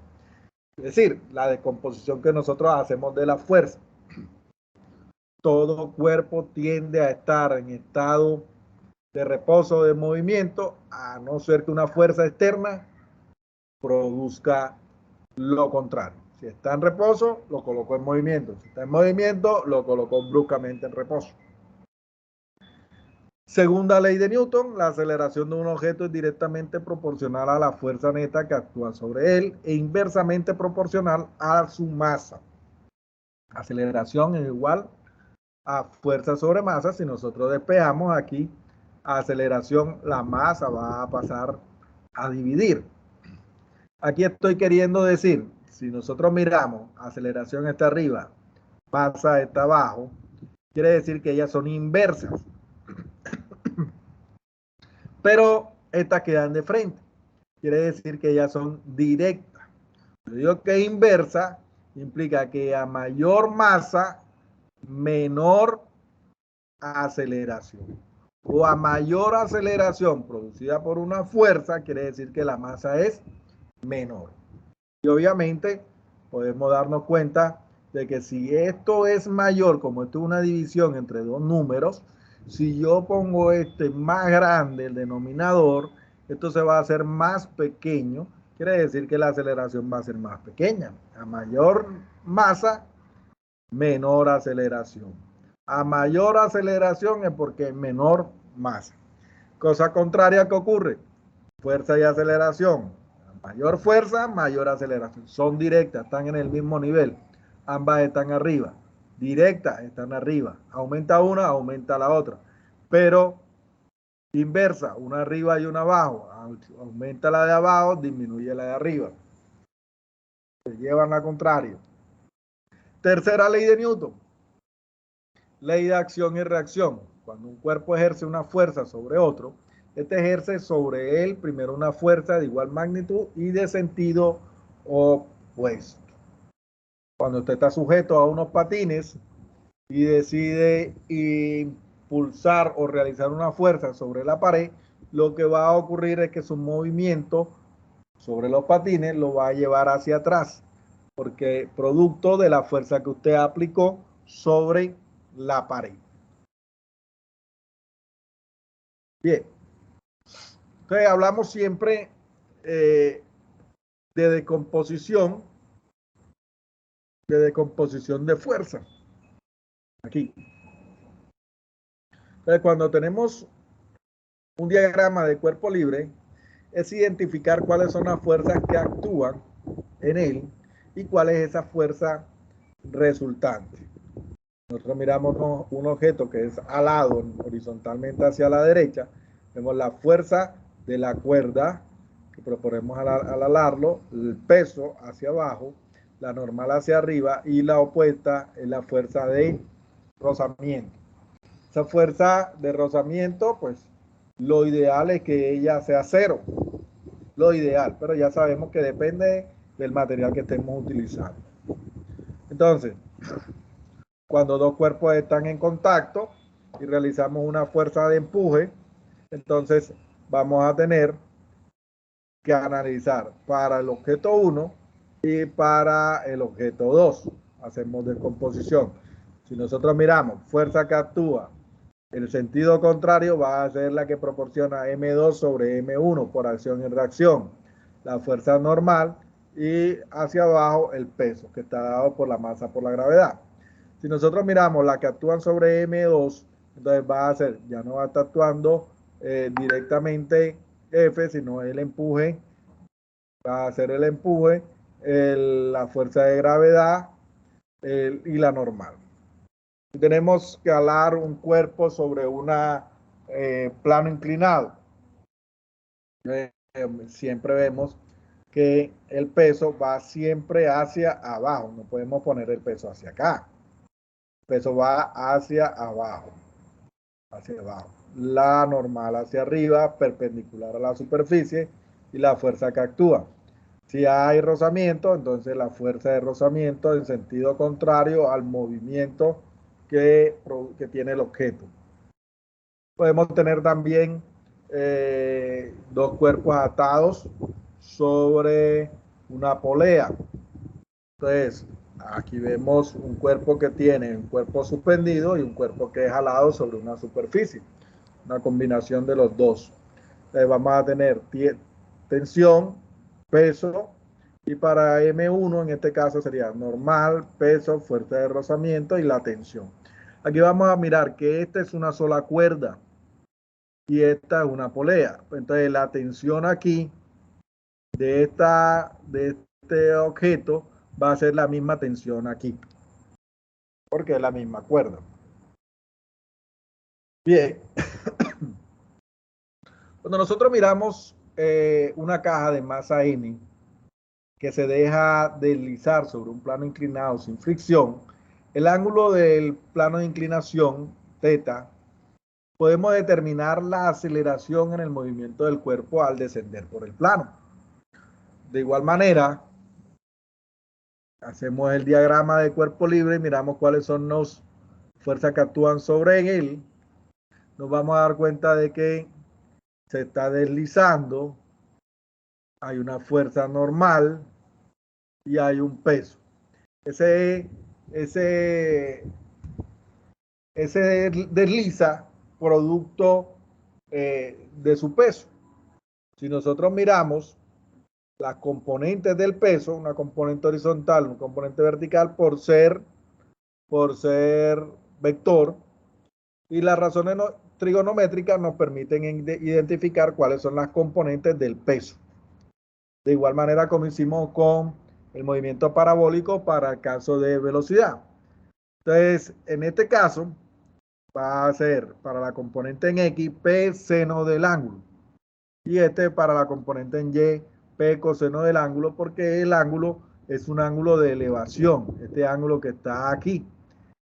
Es decir, la decomposición que nosotros hacemos de la fuerza. Todo cuerpo tiende a estar en estado de reposo o de movimiento, a no ser que una fuerza externa produzca lo contrario. Si está en reposo, lo colocó en movimiento. Si está en movimiento, lo colocó bruscamente en reposo. Segunda ley de Newton, la aceleración de un objeto es directamente proporcional a la fuerza neta que actúa sobre él e inversamente proporcional a su masa. Aceleración es igual a fuerza sobre masa. Si nosotros despejamos aquí aceleración, la masa va a pasar a dividir. Aquí estoy queriendo decir, si nosotros miramos, aceleración está arriba, masa está abajo, quiere decir que ellas son inversas. Pero estas quedan de frente. Quiere decir que ellas son directas. Yo digo que inversa implica que a mayor masa, menor aceleración. O a mayor aceleración producida por una fuerza, quiere decir que la masa es menor. Y obviamente podemos darnos cuenta de que si esto es mayor, como esto es una división entre dos números, si yo pongo este más grande, el denominador, esto se va a hacer más pequeño, quiere decir que la aceleración va a ser más pequeña. A mayor masa, menor aceleración. A mayor aceleración es porque menor masa. Cosa contraria que ocurre, fuerza y aceleración. A mayor fuerza, mayor aceleración. Son directas, están en el mismo nivel. Ambas están arriba. Directas están arriba. Aumenta una, aumenta la otra. Pero inversa, una arriba y una abajo. Aumenta la de abajo, disminuye la de arriba. Se llevan a contrario. Tercera ley de Newton. Ley de acción y reacción. Cuando un cuerpo ejerce una fuerza sobre otro, este ejerce sobre él primero una fuerza de igual magnitud y de sentido opuesto. Cuando usted está sujeto a unos patines y decide impulsar o realizar una fuerza sobre la pared, lo que va a ocurrir es que su movimiento sobre los patines lo va a llevar hacia atrás, porque producto de la fuerza que usted aplicó sobre la pared. Bien, entonces hablamos siempre de decomposición de fuerza. Aquí. Entonces, cuando tenemos un diagrama de cuerpo libre, es identificar cuáles son las fuerzas que actúan en él y cuál es esa fuerza resultante. Nosotros miramos un objeto que es alado horizontalmente hacia la derecha, vemos la fuerza de la cuerda que proponemos al alarlo, el peso hacia abajo, la normal hacia arriba y la opuesta es la fuerza de rozamiento. Esa fuerza de rozamiento, pues lo ideal es que ella sea cero, lo ideal, pero ya sabemos que depende del material que estemos utilizando. Entonces, cuando dos cuerpos están en contacto y realizamos una fuerza de empuje, entonces vamos a tener que analizar para el objeto 1 y para el objeto 2. Hacemos descomposición. Si nosotros miramos fuerza que actúa, el sentido contrario va a ser la que proporciona M2 sobre M1 por acción y reacción. La fuerza normal y hacia abajo el peso que está dado por la masa por la gravedad. Si nosotros miramos la que actúan sobre M2, entonces va a ser, ya no va a estar actuando directamente F, sino el empuje, va a ser el empuje, la fuerza de gravedad y la normal. Tenemos que alar un cuerpo sobre un plano inclinado. Siempre vemos que el peso va siempre hacia abajo, no podemos poner el peso hacia acá. El peso va hacia abajo, la normal hacia arriba, perpendicular a la superficie y la fuerza que actúa. Si hay rozamiento, entonces la fuerza de rozamiento en sentido contrario al movimiento que tiene el objeto. Podemos tener también dos cuerpos atados sobre una polea. Entonces, aquí vemos un cuerpo que tiene un cuerpo suspendido y un cuerpo que es jalado sobre una superficie. Una combinación de los dos. Entonces, vamos a tener tensión, peso, y para M1 en este caso sería normal, peso, fuerza de rozamiento y la tensión. Aquí vamos a mirar que esta es una sola cuerda y esta es una polea. Entonces la tensión aquí de este objeto va a ser la misma tensión aquí, porque es la misma cuerda. Bien, cuando nosotros miramos una caja de masa N que se deja deslizar sobre un plano inclinado sin fricción, el ángulo del plano de inclinación, θ, podemos determinar la aceleración en el movimiento del cuerpo al descender por el plano. De igual manera, hacemos el diagrama de cuerpo libre y miramos cuáles son las fuerzas que actúan sobre él. Nos vamos a dar cuenta de que se está deslizando, hay una fuerza normal y hay un peso. Ese desliza producto de su peso. Si nosotros miramos las componentes del peso, una componente horizontal, un componente vertical, por ser vector, y las razones trigonométricas nos permiten identificar cuáles son las componentes del peso. De igual manera como hicimos con el movimiento parabólico para el caso de velocidad. Entonces, en este caso, va a ser para la componente en X, P seno del ángulo. Y este para la componente en Y, P coseno del ángulo, porque el ángulo es un ángulo de elevación. Este ángulo que está aquí.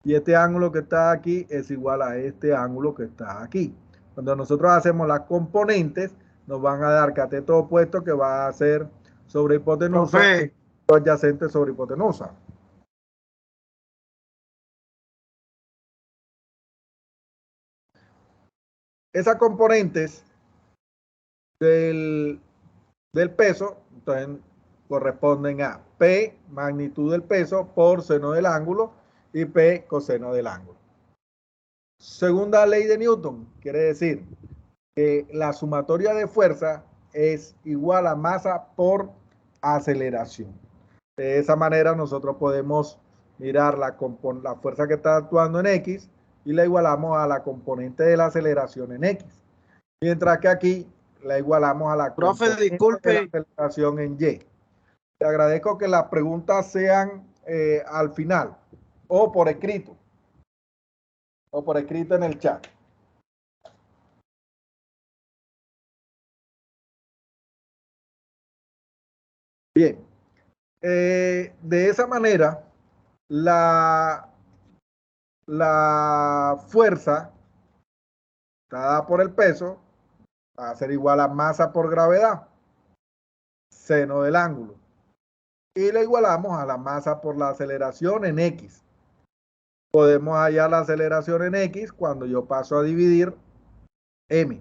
Y este ángulo que está aquí es igual a este ángulo que está aquí. Cuando nosotros hacemos las componentes, nos van a dar cateto opuesto que va a ser sobre hipotenusa, adyacente sobre hipotenusa. Esas componentes del peso, entonces corresponden a P, magnitud del peso, por seno del ángulo, y P, coseno del ángulo. Segunda ley de Newton, quiere decir que la sumatoria de fuerza es igual a masa por aceleración. De esa manera nosotros podemos mirar la fuerza que está actuando en X y la igualamos a la componente de la aceleración en X. Mientras que aquí la igualamos a la Profe, componente de la disculpe. aceleración en Y. Te agradezco que las preguntas sean al final o por escrito en el chat. Bien, de esa manera la fuerza dada por el peso va a ser igual a masa por gravedad, seno del ángulo. Y le igualamos a la masa por la aceleración en X. Podemos hallar la aceleración en X cuando yo paso a dividir M.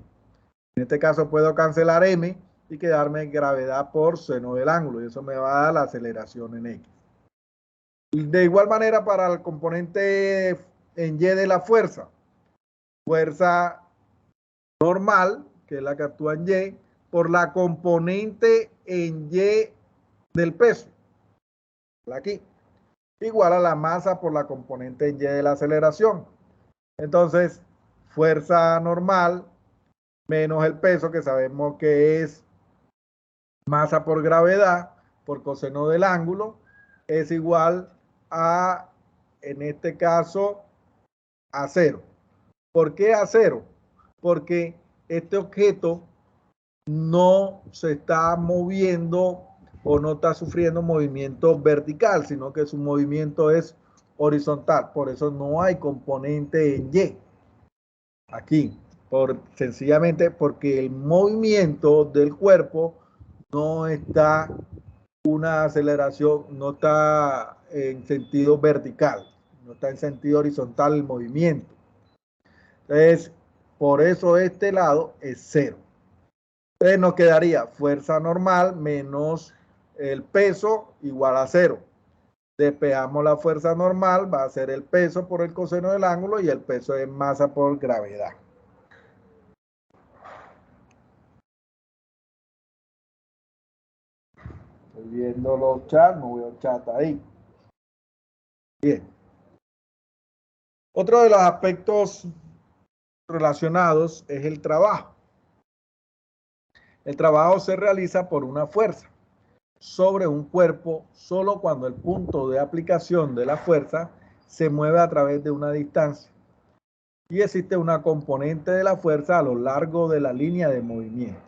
En este caso puedo cancelar M y quedarme gravedad por seno del ángulo. Y eso me va a dar la aceleración en X. De igual manera para el componente en Y de la fuerza. Fuerza normal, que es la que actúa en Y, por la componente en Y del peso. Aquí. Igual a la masa por la componente en Y de la aceleración. Entonces, fuerza normal menos el peso, que sabemos que es masa por gravedad, por coseno del ángulo, es igual a, en este caso, a 0. ¿Por qué a 0? Porque este objeto no se está moviendo o no está sufriendo movimiento vertical, sino que su movimiento es horizontal. Por eso no hay componente en Y aquí, sencillamente porque el movimiento del cuerpo no está una aceleración, no está en sentido vertical, no está en sentido horizontal el movimiento. Entonces, por eso este lado es 0. Entonces nos quedaría fuerza normal menos el peso igual a 0. Despejamos la fuerza normal, va a ser el peso por el coseno del ángulo y el peso es masa por gravedad. Estoy viendo los chats, no veo chat ahí. Bien. Otro de los aspectos relacionados es el trabajo. El trabajo se realiza por una fuerza sobre un cuerpo solo cuando el punto de aplicación de la fuerza se mueve a través de una distancia y existe una componente de la fuerza a lo largo de la línea de movimiento.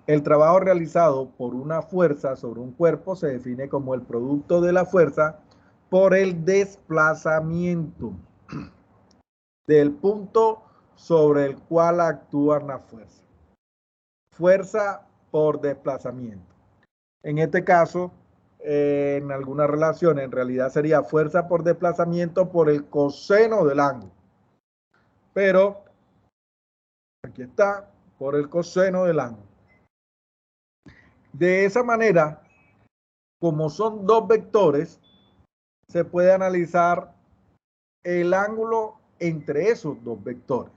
El trabajo realizado por una fuerza sobre un cuerpo se define como el producto de la fuerza por el desplazamiento del punto sobre el cual actúa la fuerza. Fuerza por desplazamiento. En este caso, en algunas relaciones, en realidad sería fuerza por desplazamiento por el coseno del ángulo. Pero, aquí está, por el coseno del ángulo. De esa manera, como son dos vectores, se puede analizar el ángulo entre esos dos vectores.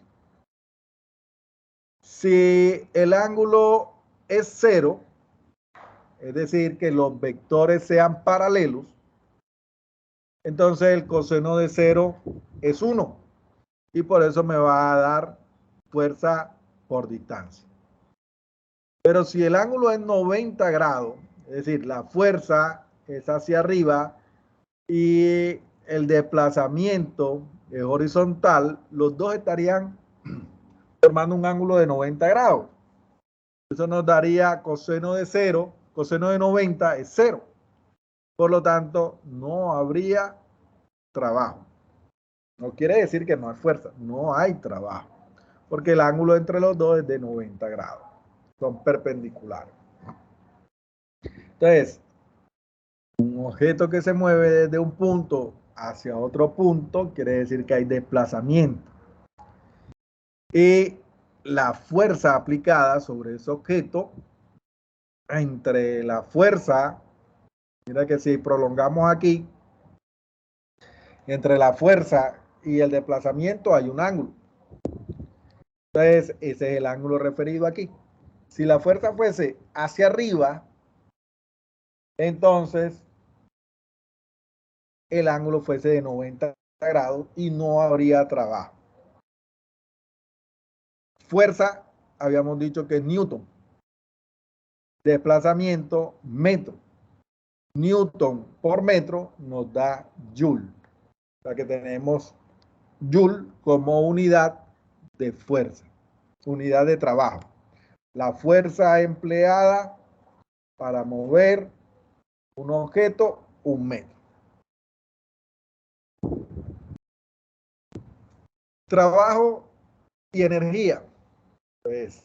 Si el ángulo es 0, es decir, que los vectores sean paralelos, entonces el coseno de 0 es 1 y por eso me va a dar fuerza por distancia. Pero si el ángulo es 90 grados, es decir, la fuerza es hacia arriba y el desplazamiento es horizontal, los dos estarían formando un ángulo de 90 grados. Eso nos daría coseno de 0, coseno de 90 es 0. Por lo tanto, no habría trabajo. No quiere decir que no hay fuerza, no hay trabajo, porque el ángulo entre los dos es de 90 grados. Son perpendiculares. Entonces, un objeto que se mueve desde un punto hacia otro punto quiere decir que hay desplazamiento. Y la fuerza aplicada sobre ese objeto, entre la fuerza, mira que si prolongamos aquí, entre la fuerza y el desplazamiento hay un ángulo. Entonces, ese es el ángulo referido aquí. Si la fuerza fuese hacia arriba, entonces el ángulo fuese de 90 grados y no habría trabajo. Fuerza habíamos dicho que es Newton. Desplazamiento, metro. Newton por metro nos da Joule. O sea que tenemos Joule como unidad de fuerza, unidad de trabajo. La fuerza empleada para mover un objeto, 1 metro. Trabajo y energía. Pues,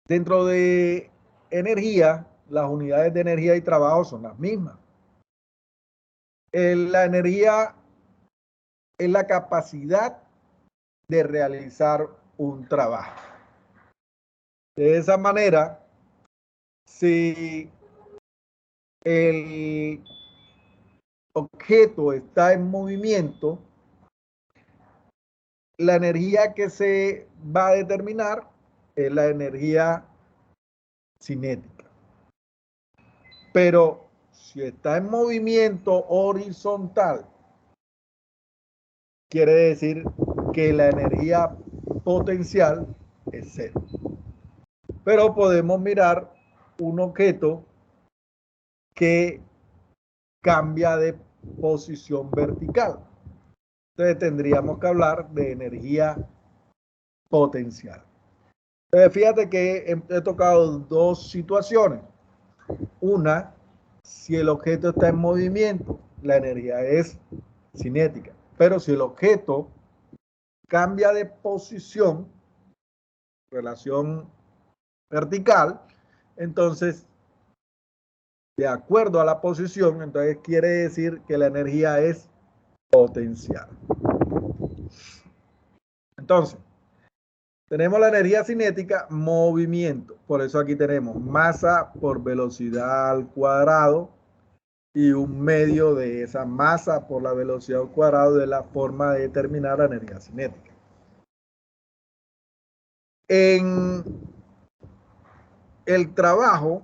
dentro de energía, las unidades de energía y trabajo son las mismas. La energía es la capacidad de realizar un trabajo. De esa manera, si el objeto está en movimiento, la energía que se va a determinar es la energía cinética. Pero si está en movimiento horizontal, quiere decir que la energía potencial es 0. Pero podemos mirar un objeto que cambia de posición vertical. Entonces tendríamos que hablar de energía potencial. Entonces fíjate que he tocado 2 situaciones. Una, si el objeto está en movimiento, la energía es cinética. Pero si el objeto cambia de posición, relación vertical, entonces, de acuerdo a la posición, entonces quiere decir que la energía es potencial. Entonces, tenemos la energía cinética, movimiento. Por eso aquí tenemos masa por velocidad al cuadrado y un medio de esa masa por la velocidad al cuadrado de la forma de determinar la energía cinética. En el trabajo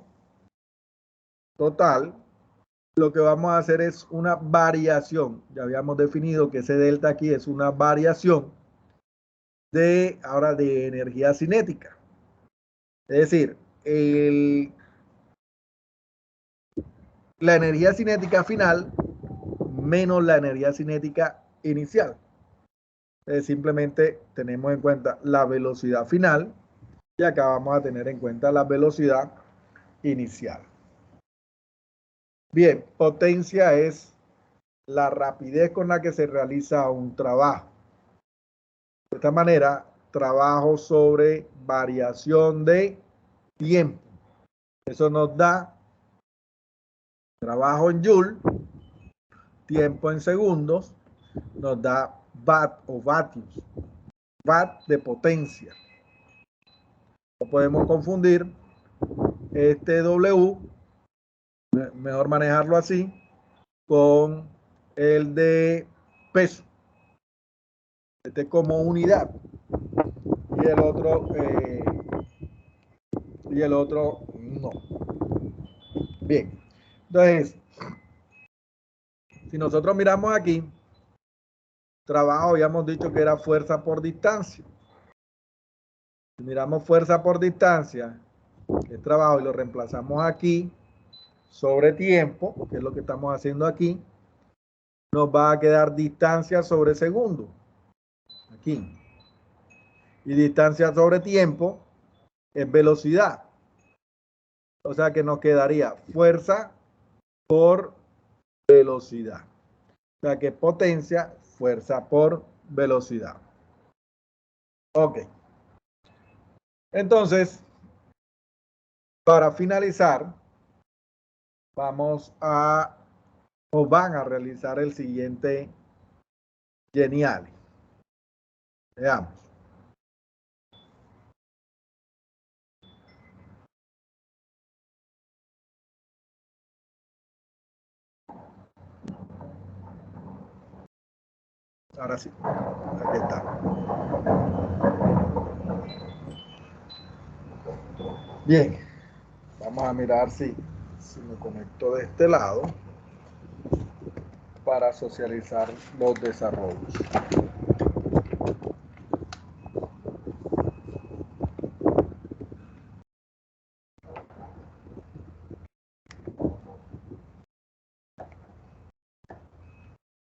total, lo que vamos a hacer es una variación. Ya habíamos definido que ese delta aquí es una variación ahora de energía cinética. Es decir, la energía cinética final menos la energía cinética inicial. Simplemente tenemos en cuenta la velocidad final y acá vamos a tener en cuenta la velocidad inicial. Bien, potencia es la rapidez con la que se realiza un trabajo. De esta manera, trabajo sobre variación de tiempo. Eso nos da trabajo en Joule, tiempo en segundos, nos da watt o vatios, watt de potencia. No podemos confundir este W, mejor manejarlo así, con el de peso. Este como unidad. Y el otro no. Bien. Entonces, si nosotros miramos aquí, trabajo, habíamos dicho que era fuerza por distancia. Si miramos fuerza por distancia, que es trabajo, y lo reemplazamos aquí sobre tiempo, que es lo que estamos haciendo aquí, nos va a quedar distancia sobre segundo. Aquí. Y distancia sobre tiempo es velocidad. O sea que nos quedaría fuerza por velocidad. O sea que potencia, fuerza por velocidad. Ok. Entonces, para finalizar, vamos a, o van a realizar el siguiente genial. Veamos. Ahora sí, aquí está. Bien, vamos a mirar si me conecto de este lado para socializar los desarrollos.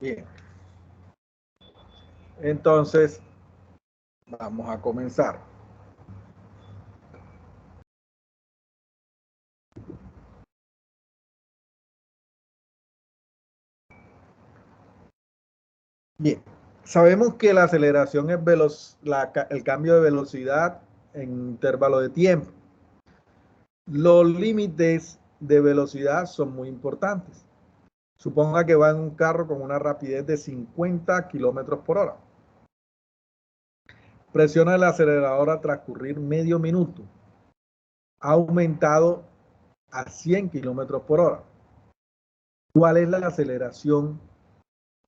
Bien. Entonces, vamos a comenzar. Bien. Sabemos que la aceleración es el cambio de velocidad en intervalo de tiempo. Los límites de velocidad son muy importantes. Suponga que va en un carro con una rapidez de 50 kilómetros por hora. Presiona el acelerador a transcurrir medio minuto. Ha aumentado a 100 kilómetros por hora. ¿Cuál es la aceleración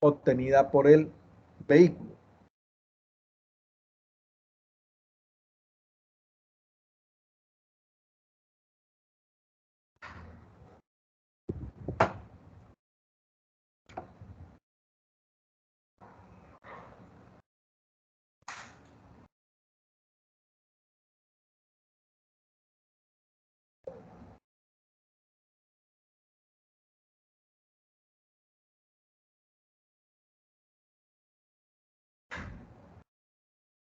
obtenida por el vehículo?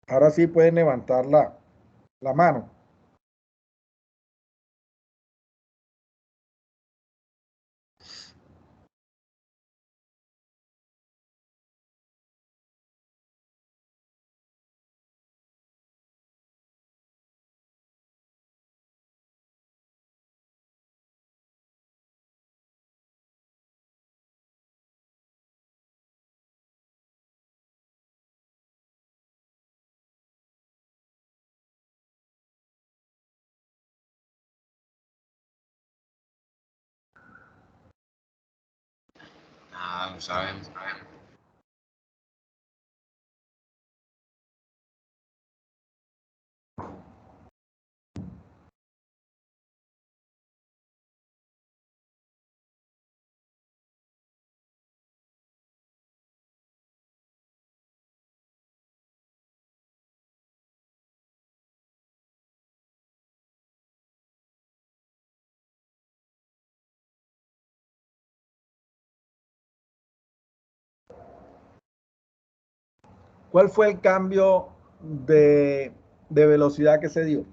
Ahora sí pueden levantar la mano. Ah, no sabemos. ¿Cuál fue el cambio de velocidad que se dio?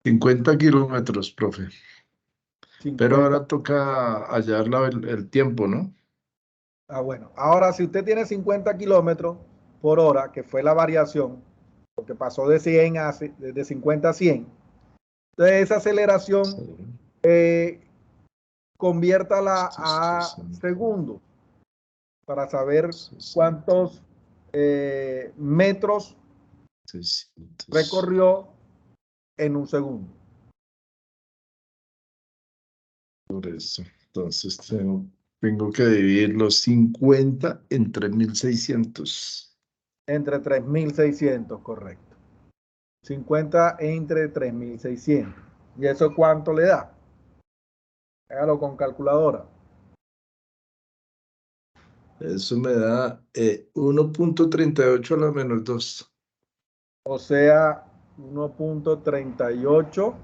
50 kilómetros, profe. Pero 50. ahora toca hallar el tiempo, ¿no? Ah, bueno. Ahora, si usted tiene 50 kilómetros por hora, que fue la variación, porque pasó de 100 de 50 a 100, entonces esa aceleración Sí. conviértala a segundos para saber cuántos metros 600. recorrió en un segundo. Por eso. Entonces tengo que dividir los 50 entre 1600. Entre 3.600, correcto. 50 entre 3.600. ¿Y eso cuánto le da? Hágalo con calculadora. Eso me da 1.38 a la menos 2. O sea, 1.38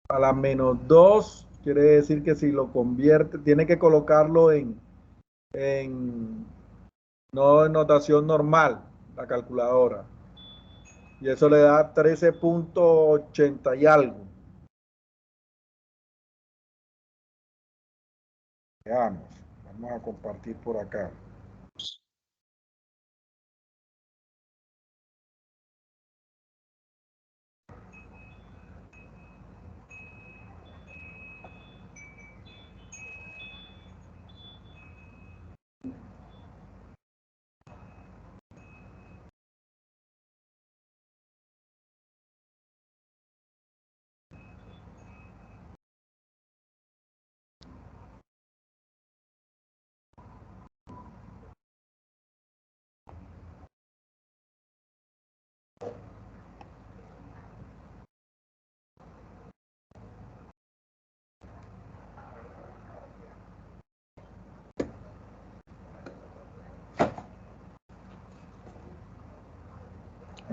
a la menos 2. Quiere decir que si lo convierte, tiene que colocarlo en no en notación normal, la calculadora. Y eso le da 13.80 y algo. Veamos, vamos a compartir por acá.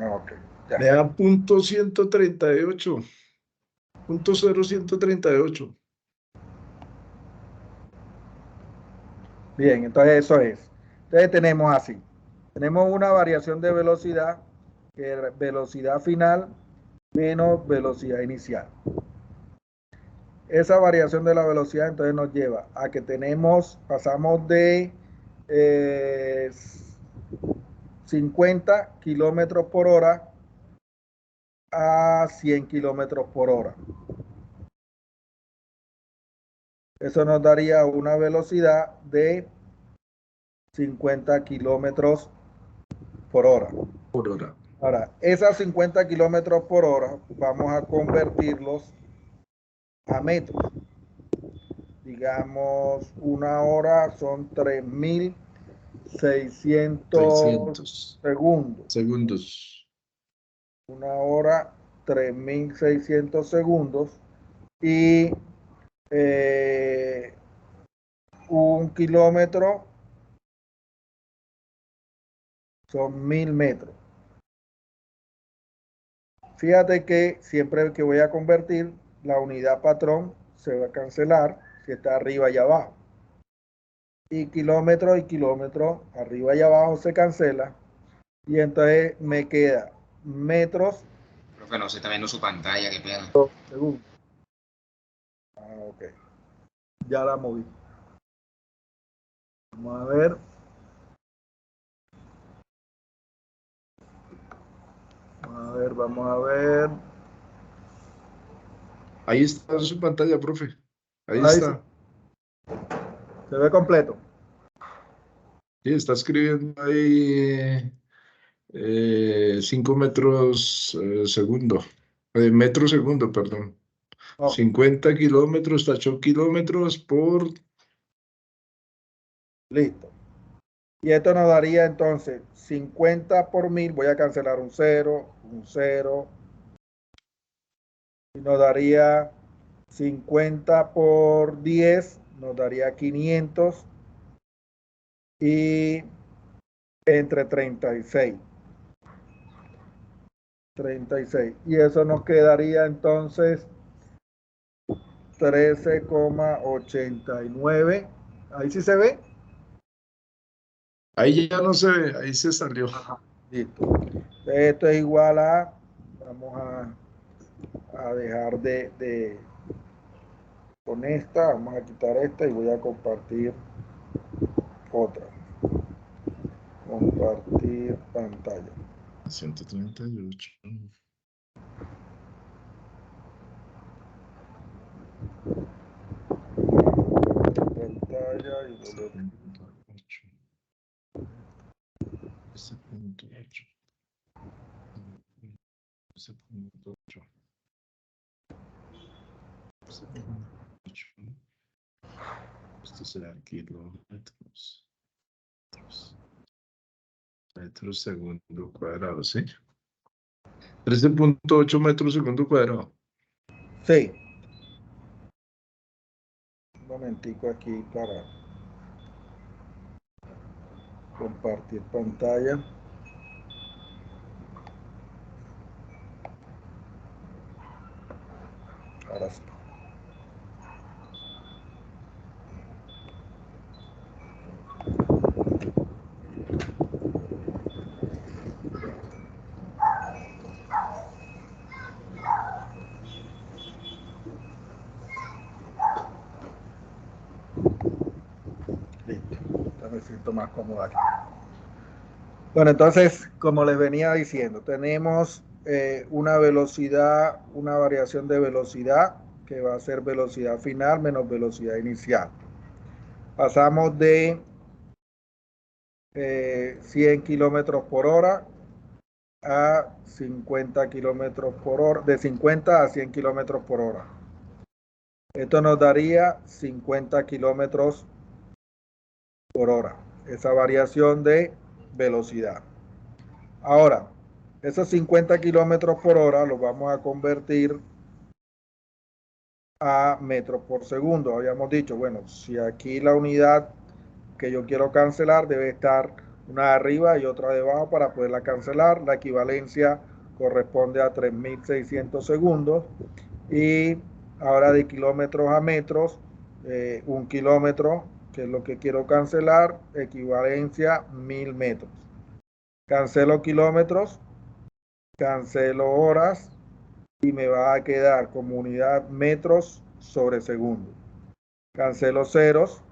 Ok, ya. Me da .138. .0138. Bien, entonces eso es. Entonces tenemos así. Tenemos una variación de velocidad, que es velocidad final menos velocidad inicial. Esa variación de la velocidad entonces nos lleva a que pasamos de 50 kilómetros por hora a 100 kilómetros por hora. Eso nos daría una velocidad de 50 kilómetros por hora. Por hora. Ahora, esas 50 kilómetros por hora vamos a convertirlos a metros. Digamos, una hora son 3.600 segundos. Segundos. Una hora, 3.600 segundos. Y un kilómetro son 1.000 metros. Fíjate que siempre que voy a convertir, la unidad patrón se va a cancelar si está arriba y abajo. Y kilómetro, arriba y abajo se cancela. Y entonces me queda metros. Profe, no se está viendo su pantalla, qué pena. Segundos. Ok. Ya la moví. Vamos a ver. Vamos a ver. Ahí está su pantalla, profe. Ahí Ahí está. se ve completo. Sí, está escribiendo ahí 5 metros segundo. Metro segundo, perdón. Ok. 50 kilómetros, tachó kilómetros por... Listo. Y esto nos daría entonces 50 por 1.000. Voy a cancelar un 0, un 0. Y nos daría 50 por 10, nos daría 500. Y entre 36. Y eso nos quedaría entonces 13,89. Ahí sí se ve. Ahí ya no se ve, ahí se salió. Ajá. Listo. Esto es igual a, vamos a dejar con esta, vamos a quitar esta y voy a compartir otra. Compartir pantalla. 138. Pantalla y volver. 7.8. 7.8. 7.8. Esto será kilómetros. Metros segundo cuadrado, ¿sí? 13.8 metros segundo cuadrado. Sí. Un momentico aquí para compartir pantalla. Ahora sí. Listo. Ya me siento más cómodo aquí. Bueno, entonces, como les venía diciendo, tenemos una velocidad, una variación de velocidad que va a ser velocidad final menos velocidad inicial. Pasamos de 100 kilómetros por hora a 50 kilómetros por hora, de 50 a 100 kilómetros por hora. Esto nos daría 50 kilómetros por hora, esa variación de velocidad. Ahora, esos 50 kilómetros por hora los vamos a convertir a metros por segundo. Habíamos dicho, bueno, si aquí la unidad que yo quiero cancelar debe estar una arriba y otra debajo para poderla cancelar. La equivalencia corresponde a 3.600 segundos. Y ahora de kilómetros a metros, un kilómetro que es lo que quiero cancelar, equivalencia 1000 metros. Cancelo kilómetros, cancelo horas y me va a quedar como unidad metros sobre segundo. Cancelo ceros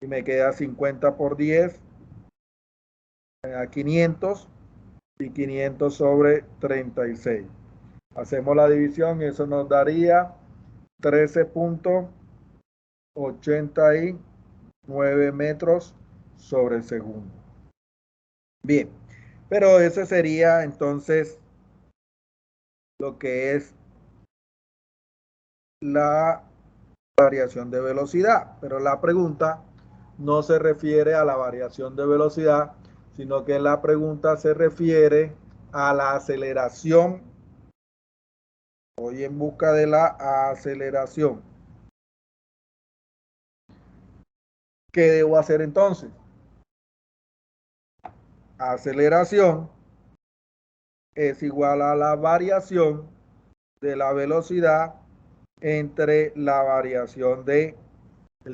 y me queda 50 por 10 a 500 y 500 sobre 36. Hacemos la división y eso nos daría 13.89 metros sobre segundo. Bien, pero ese sería entonces lo que es la variación de velocidad, pero la pregunta no se refiere a la variación de velocidad, sino que la pregunta se refiere a la aceleración. Voy en busca de la aceleración. ¿Qué debo hacer entonces? Aceleración es igual a la variación de la velocidad entre la variación del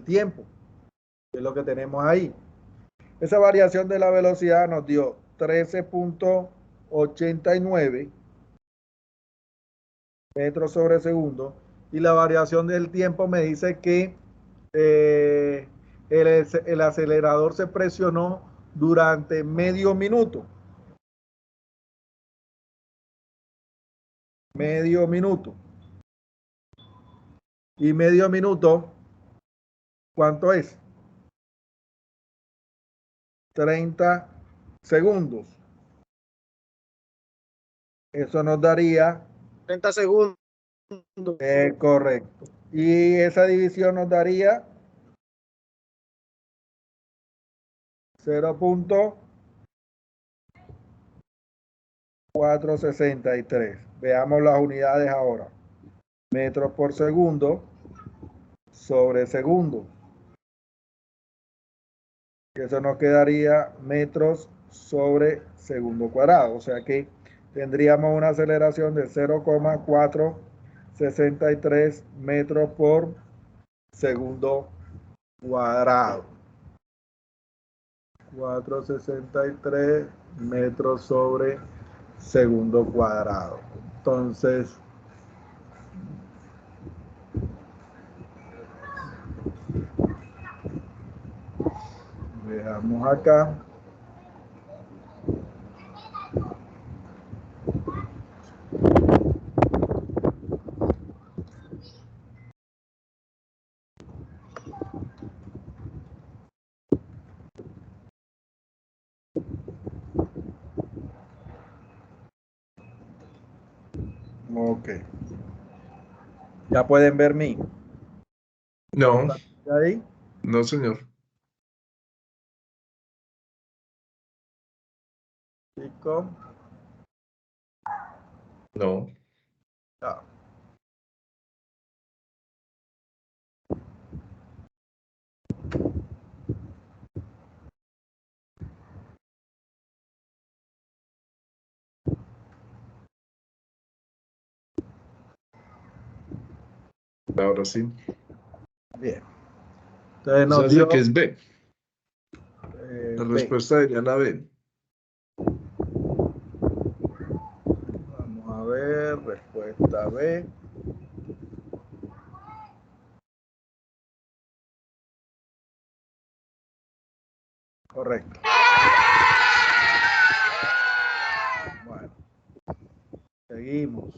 tiempo, que es lo que tenemos ahí. Esa variación de la velocidad nos dio 13.89 metros sobre segundo y la variación del tiempo me dice que el acelerador se presionó durante medio minuto. Medio minuto. Y medio minuto, ¿cuánto es? 30 segundos. Eso nos daría 30 segundos. correcto. Y esa división nos daría 0.463. Veamos las unidades ahora. Metros por segundo sobre segundo. Eso nos quedaría metros sobre segundo cuadrado. O sea que tendríamos una aceleración de 0.463 metros por segundo cuadrado. 463 metros sobre segundo cuadrado. Entonces, veamos acá. Ok. Ya pueden ver mí. No, ¿Ahí? no, señor. Chico. No. Ya. Ahora sí. Bien. Entonces Se nos hace dio que es B. La B. respuesta sería la B. Vamos a ver, respuesta B. Correcto. Bueno, seguimos.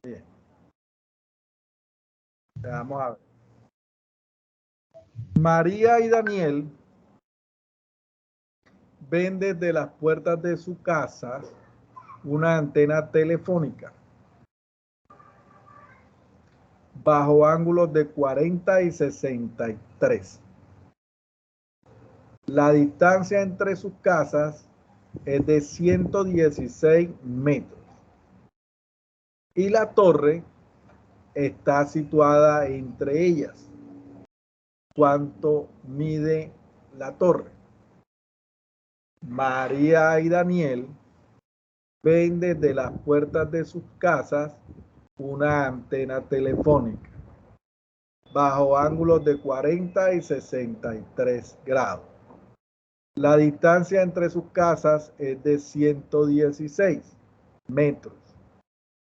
Bien. Vamos a ver. María y Daniel ven desde las puertas de su casa una antena telefónica bajo ángulos de 40 y 63. La distancia entre sus casas es de 116 metros y la torre está situada entre ellas. ¿Cuánto mide la torre? María y Daniel ven desde las puertas de sus casas una antena telefónica bajo ángulos de 40 y 63 grados. La distancia entre sus casas es de 116 metros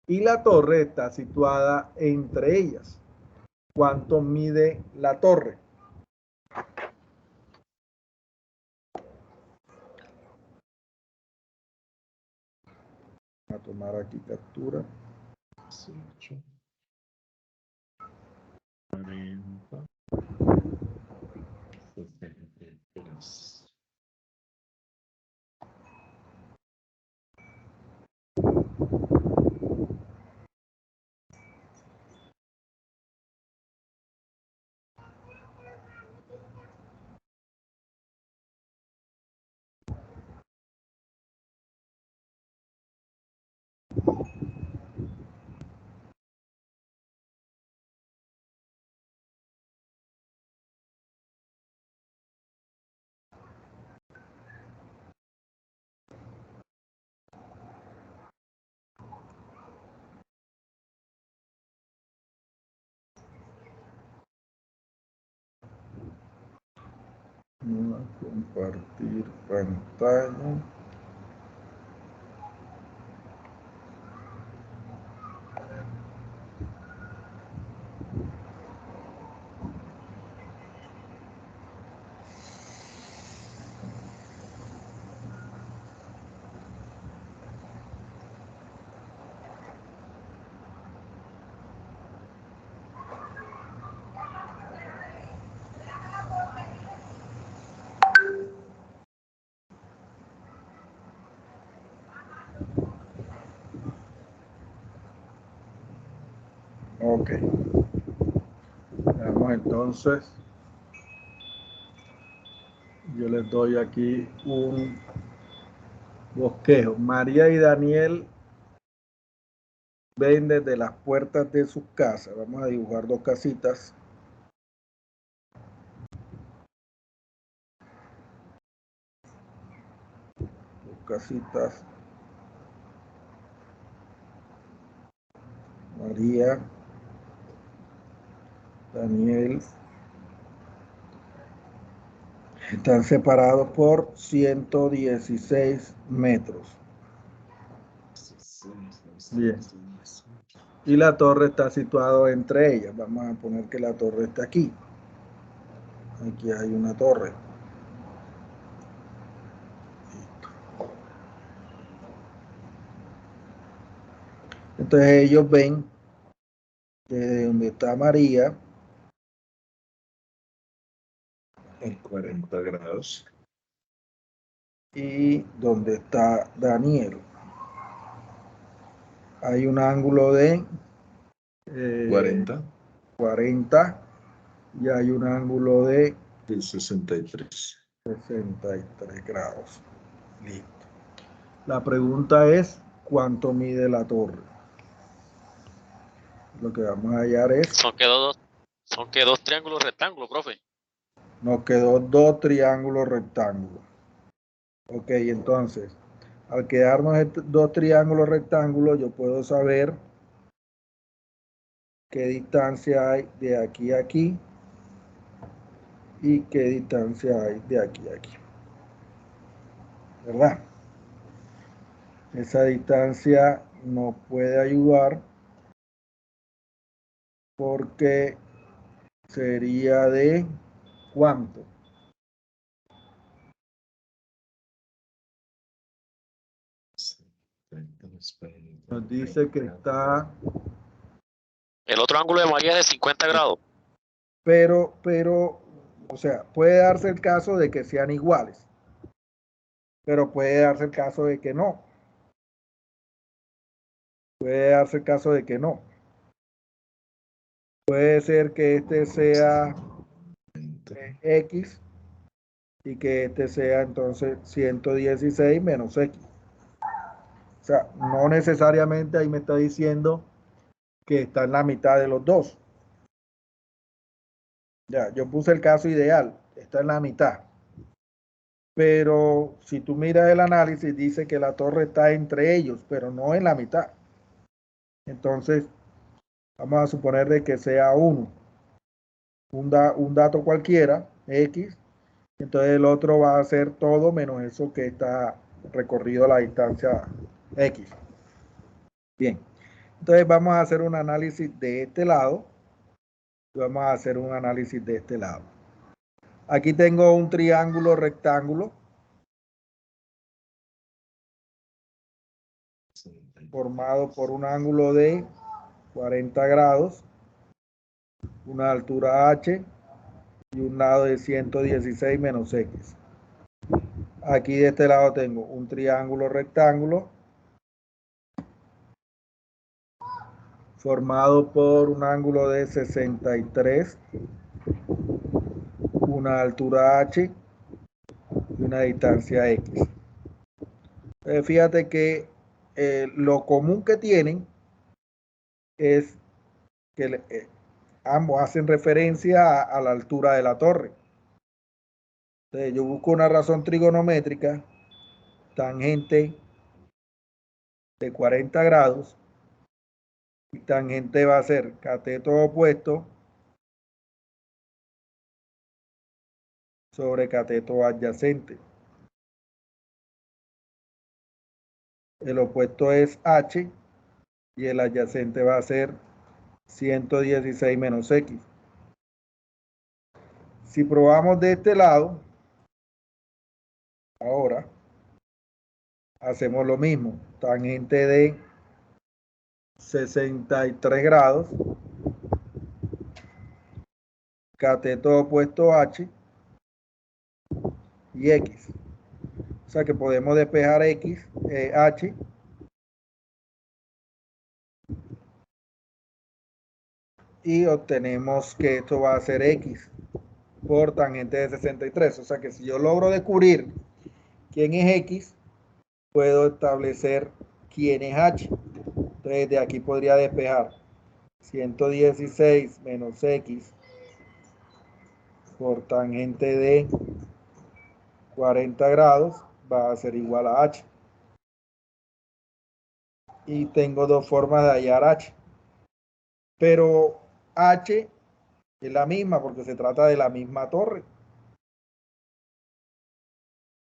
y la torre está situada entre ellas. ¿Cuánto mide la torre? Voy a tomar aquí captura. 18, 40, 63. Voy a compartir pantalla. Ok. Veamos entonces. Yo les doy aquí un bosquejo. María y Daniel ven desde las puertas de sus casas. Vamos a dibujar dos casitas. Dos casitas. María, Daniel. Están separados por 116 metros. Bien. Y la torre está situada entre ellas. Vamos a poner que la torre está aquí. Aquí hay una torre. Listo. Entonces ellos ven desde donde está María En 40 grados. y donde está Daniel. Hay un ángulo de 40 40 y hay un ángulo de y 63. 63 grados. Listo. La pregunta es, ¿cuánto mide la torre? Lo que vamos a hallar es, Son que dos triángulos rectángulos, profe. nos quedó dos triángulos rectángulos. Ok, entonces, al quedarnos dos triángulos rectángulos, yo puedo saber qué distancia hay de aquí a aquí y qué distancia hay de aquí a aquí. ¿Verdad? Esa distancia nos puede ayudar porque sería de ¿cuánto? Nos dice que está, El otro ángulo de María es de 50 grados. pero, o sea, puede darse el caso de que sean iguales, pero puede darse el caso de que no. Puede darse el caso de que no. Puede ser que este sea X y que este sea entonces 116 menos X. O sea, no necesariamente ahí me está diciendo que está en la mitad de los dos. Ya, yo puse el caso ideal, está en la mitad. Pero si tú miras el análisis, dice que la torre está entre ellos, pero no en la mitad. Entonces, vamos a suponer de que sea 1, un dato cualquiera, X, entonces el otro va a ser todo menos eso que está recorrido la distancia X. Bien, entonces vamos a hacer un análisis de este lado y vamos a hacer un análisis de este lado. Aquí tengo un triángulo rectángulo formado por un ángulo de 40 grados, una altura h y un lado de 116 menos x. Aquí de este lado tengo un triángulo rectángulo formado por un ángulo de 63, una altura h y una distancia x. Fíjate que lo común que tienen es que ambos hacen referencia a la altura de la torre. Entonces yo busco una razón trigonométrica, tangente de 40 grados, y tangente va a ser cateto opuesto sobre cateto adyacente. El opuesto es h y el adyacente va a ser 116 menos x. Si probamos de este lado, ahora hacemos lo mismo, tangente de 63 grados, cateto opuesto h y x. O sea que podemos despejar x, h, y obtenemos que esto va a ser x por tangente de 63. O sea que si yo logro descubrir quién es x, puedo establecer quién es h. Entonces de aquí podría despejar 116 menos x por tangente de 40 grados va a ser igual a h. Y tengo dos formas de hallar h. Pero h es la misma porque se trata de la misma torre.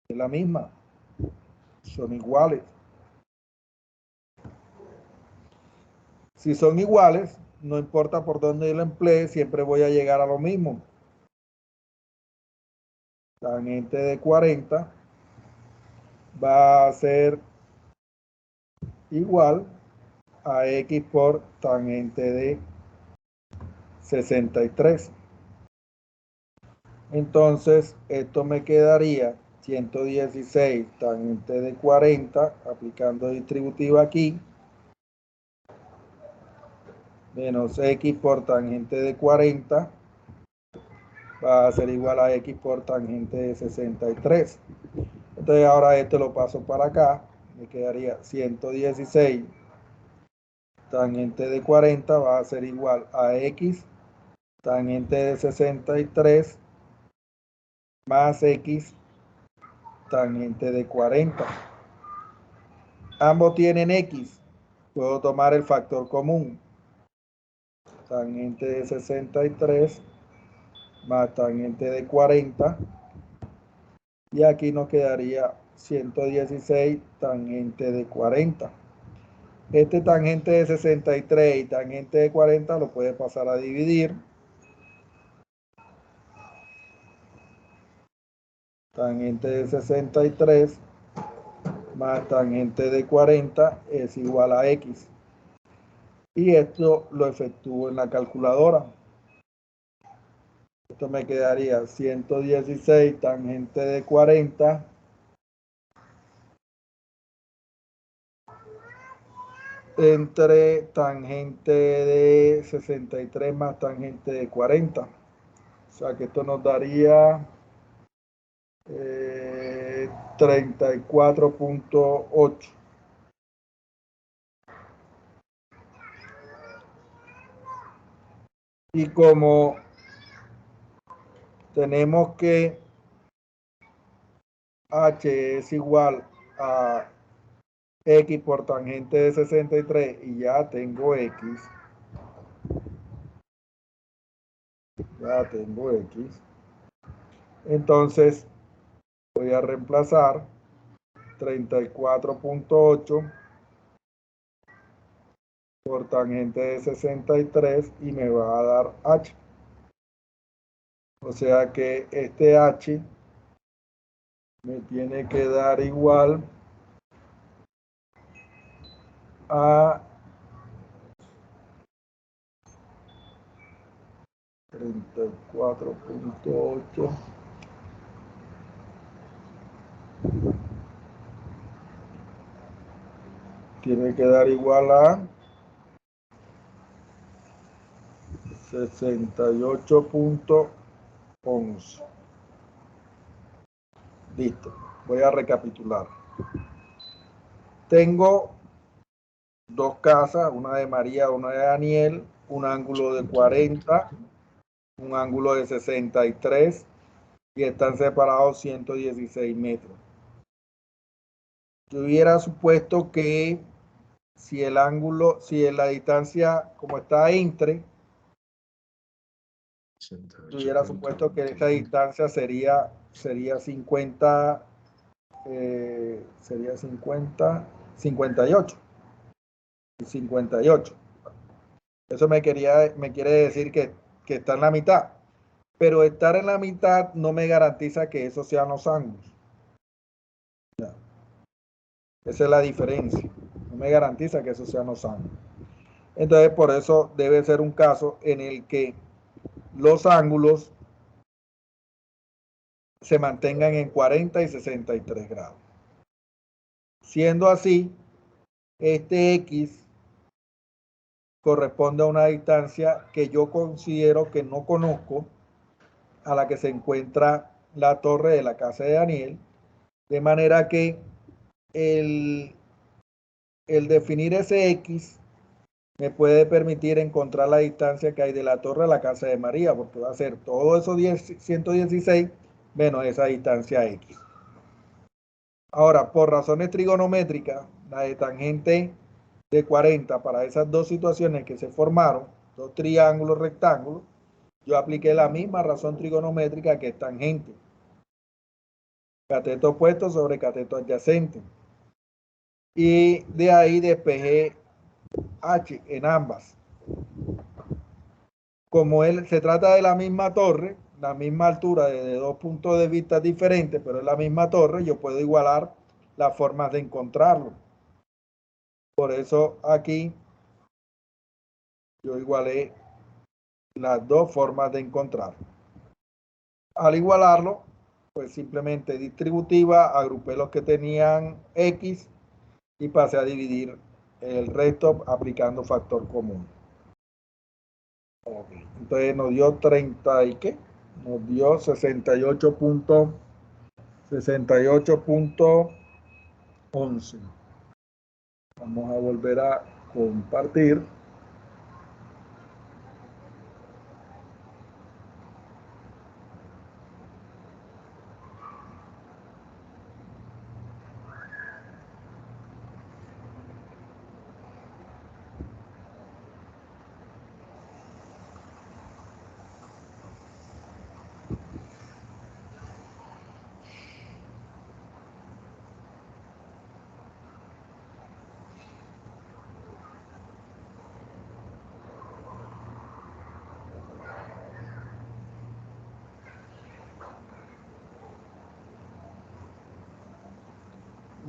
Es la misma. Son iguales. Si son iguales, no importa por dónde lo emplee, siempre voy a llegar a lo mismo. Tangente de 40 va a ser igual a x por tangente de 63. Entonces, esto me quedaría 116 tangente de 40, aplicando distributiva aquí, menos x por tangente de 40 va a ser igual a x por tangente de 63. Entonces ahora esto lo paso para acá, me quedaría 116 tangente de 40 va a ser igual a x tangente de 63 más x tangente de 40. Ambos tienen x, puedo tomar el factor común, tangente de 63 más tangente de 40, y aquí nos quedaría 116 tangente de 40. Este tangente de 63 y tangente de 40 lo puede pasar a dividir. Tangente de 63 más tangente de 40 es igual a x. Y esto lo efectúo en la calculadora. Esto me quedaría 116 tangente de 40 entre tangente de 63 más tangente de 40. O sea que esto nos daría 34.8. Y como tenemos que H es igual a X por tangente de 63 y ya tengo X. Ya tengo X. Entonces voy a reemplazar 34.8 por tangente de 63 y me va a dar H. O sea que este H me tiene que dar igual a 34.8 tiene que dar igual a 68.11. Listo. Voy a recapitular. Tengo dos casas, una de María, una de Daniel, un ángulo de 40, un ángulo de 63 y están separados 116 metros. Yo hubiera supuesto que si el ángulo, si la distancia, como está entre, yo hubiera supuesto que esa distancia sería 50, sería 50, 58. 58. Eso me quiere decir que está en la mitad. Pero estar en la mitad no me garantiza que esos sean los ángulos. Esa es la diferencia. No me garantiza que esos sean los ángulos. Entonces, por eso debe ser un caso en el que los ángulos se mantengan en 40 y 63 grados. Siendo así, este X corresponde a una distancia que yo considero que no conozco, a la que se encuentra la torre de la casa de Daniel, de manera que el definir ese X me puede permitir encontrar la distancia que hay de la torre a la casa de María, porque va a ser todo eso 116 menos esa distancia X. Ahora, por razones trigonométricas, la de tangente de 40 para esas dos situaciones que se formaron, dos triángulos rectángulos, yo apliqué la misma razón trigonométrica que es tangente. Cateto opuesto sobre cateto adyacente. Y de ahí despejé H en ambas. Como se trata de la misma torre, la misma altura desde dos puntos de vista diferentes, pero es la misma torre, yo puedo igualar las formas de encontrarlo. Por eso aquí yo igualé las dos formas de encontrarlo. Al igualarlo, pues simplemente distributiva, agrupé los que tenían X y pasé a dividir el resto aplicando factor común. Okay. Entonces nos dio 30 y qué? Nos dio 68.11. Vamos a volver a compartir.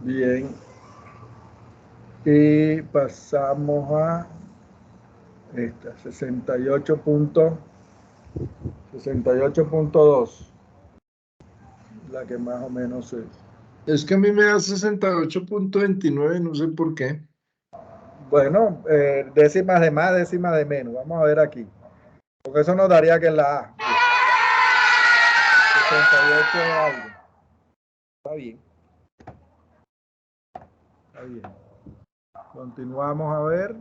Bien. Y pasamos a esta, 68.2. La que más o menos es. Es que a mí me da 68.29, no sé por qué. Bueno, décimas de más, décimas de menos. Vamos a ver aquí. Porque eso nos daría que la A. 68 algo. Está bien. Está bien. Continuamos a ver.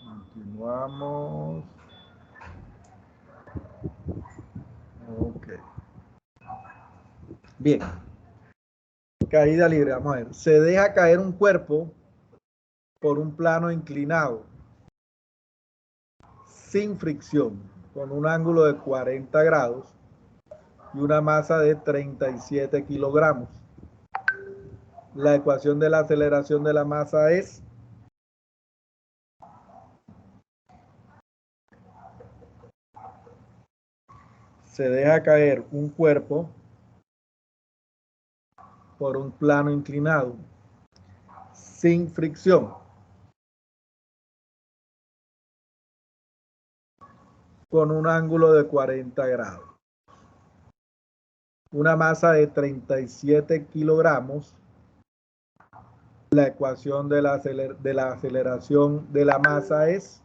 Continuamos. Bien, caída libre, vamos a ver. Se deja caer un cuerpo por un plano inclinado, sin fricción, con un ángulo de 40 grados y una masa de 37 kilogramos. La ecuación de la aceleración de la masa es se deja caer un cuerpo por un plano inclinado, sin fricción, con un ángulo de 40 grados. Una masa de 37 kilogramos. La ecuación de la aceleración de la masa es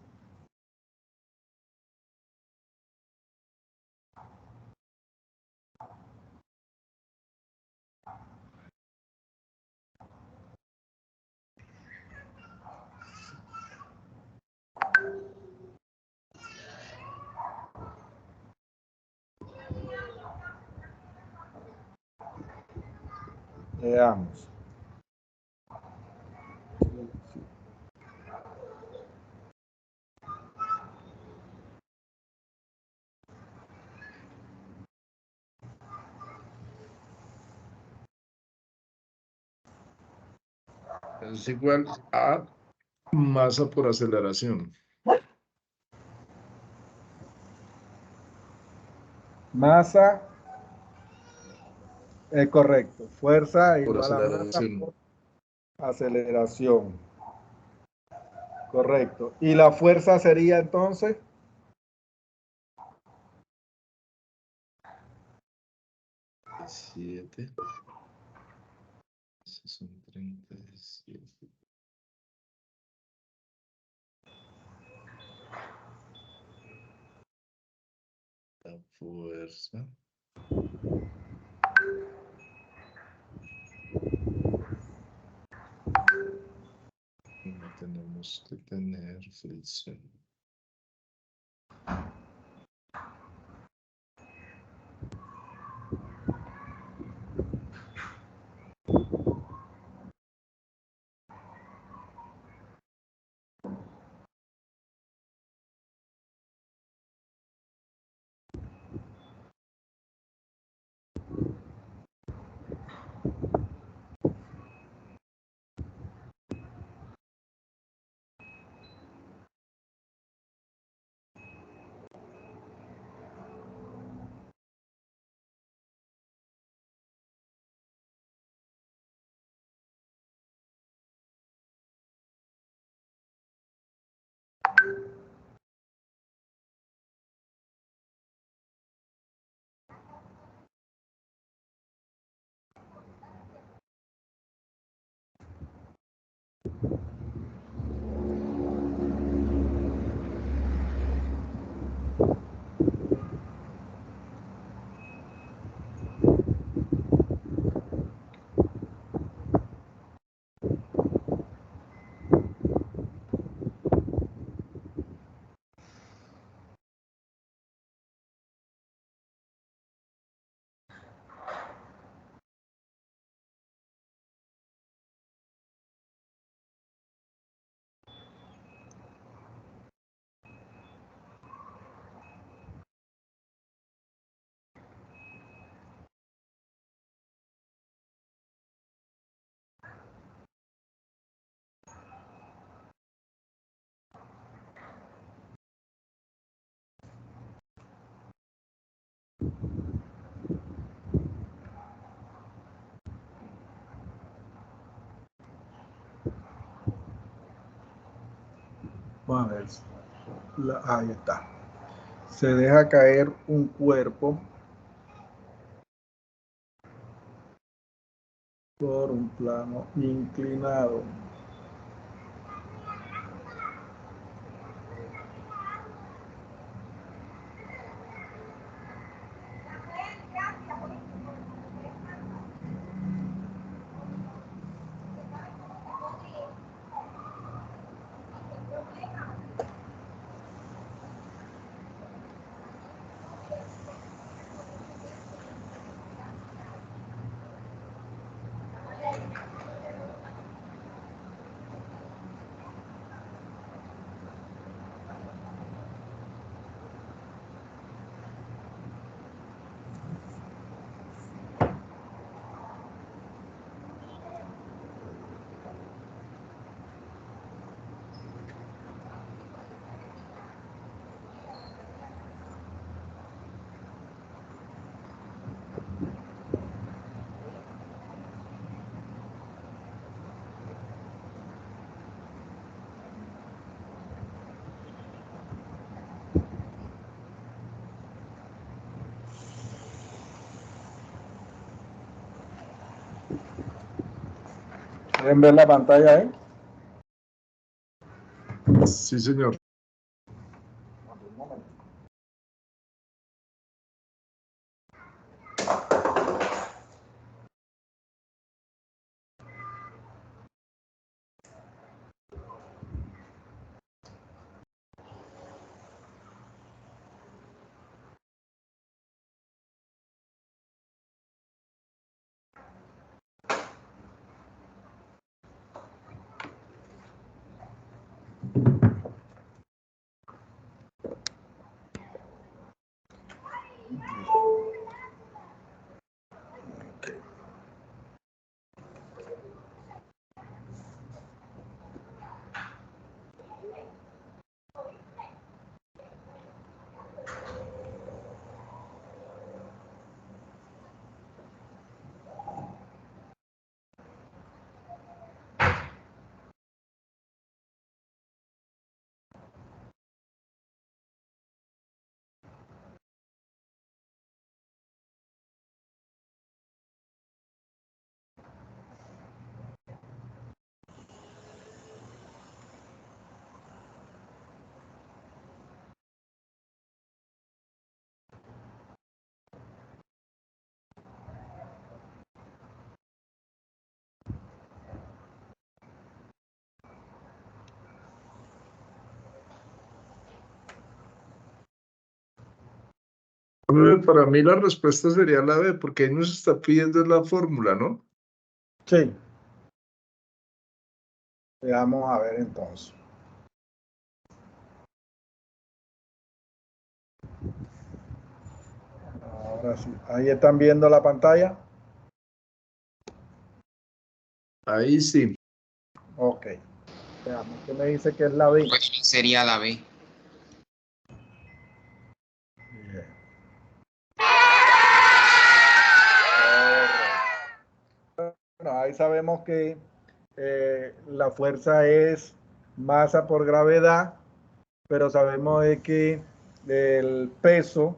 veamos. Es igual a masa por aceleración. Masa, correcto. Fuerza Por igual a masa aceleración. por aceleración. Correcto. ¿Y la fuerza sería entonces? Siete. Son 37. La fuerza. No tenemos que tener fricción. Vamos a ver. Ahí está. Se deja caer un cuerpo por un plano inclinado. ¿Pueden ver la pantalla ahí? Sí, señor. Para mí la respuesta sería la B, porque ahí nos está pidiendo la fórmula, ¿no? Sí. Vamos a ver entonces. Ahora sí. Ahí están viendo la pantalla. Ahí sí. Ok. Veamos qué me dice que es la B. Pues sería la B. Bien. Bueno, ahí sabemos que la fuerza es masa por gravedad, pero sabemos de que el peso,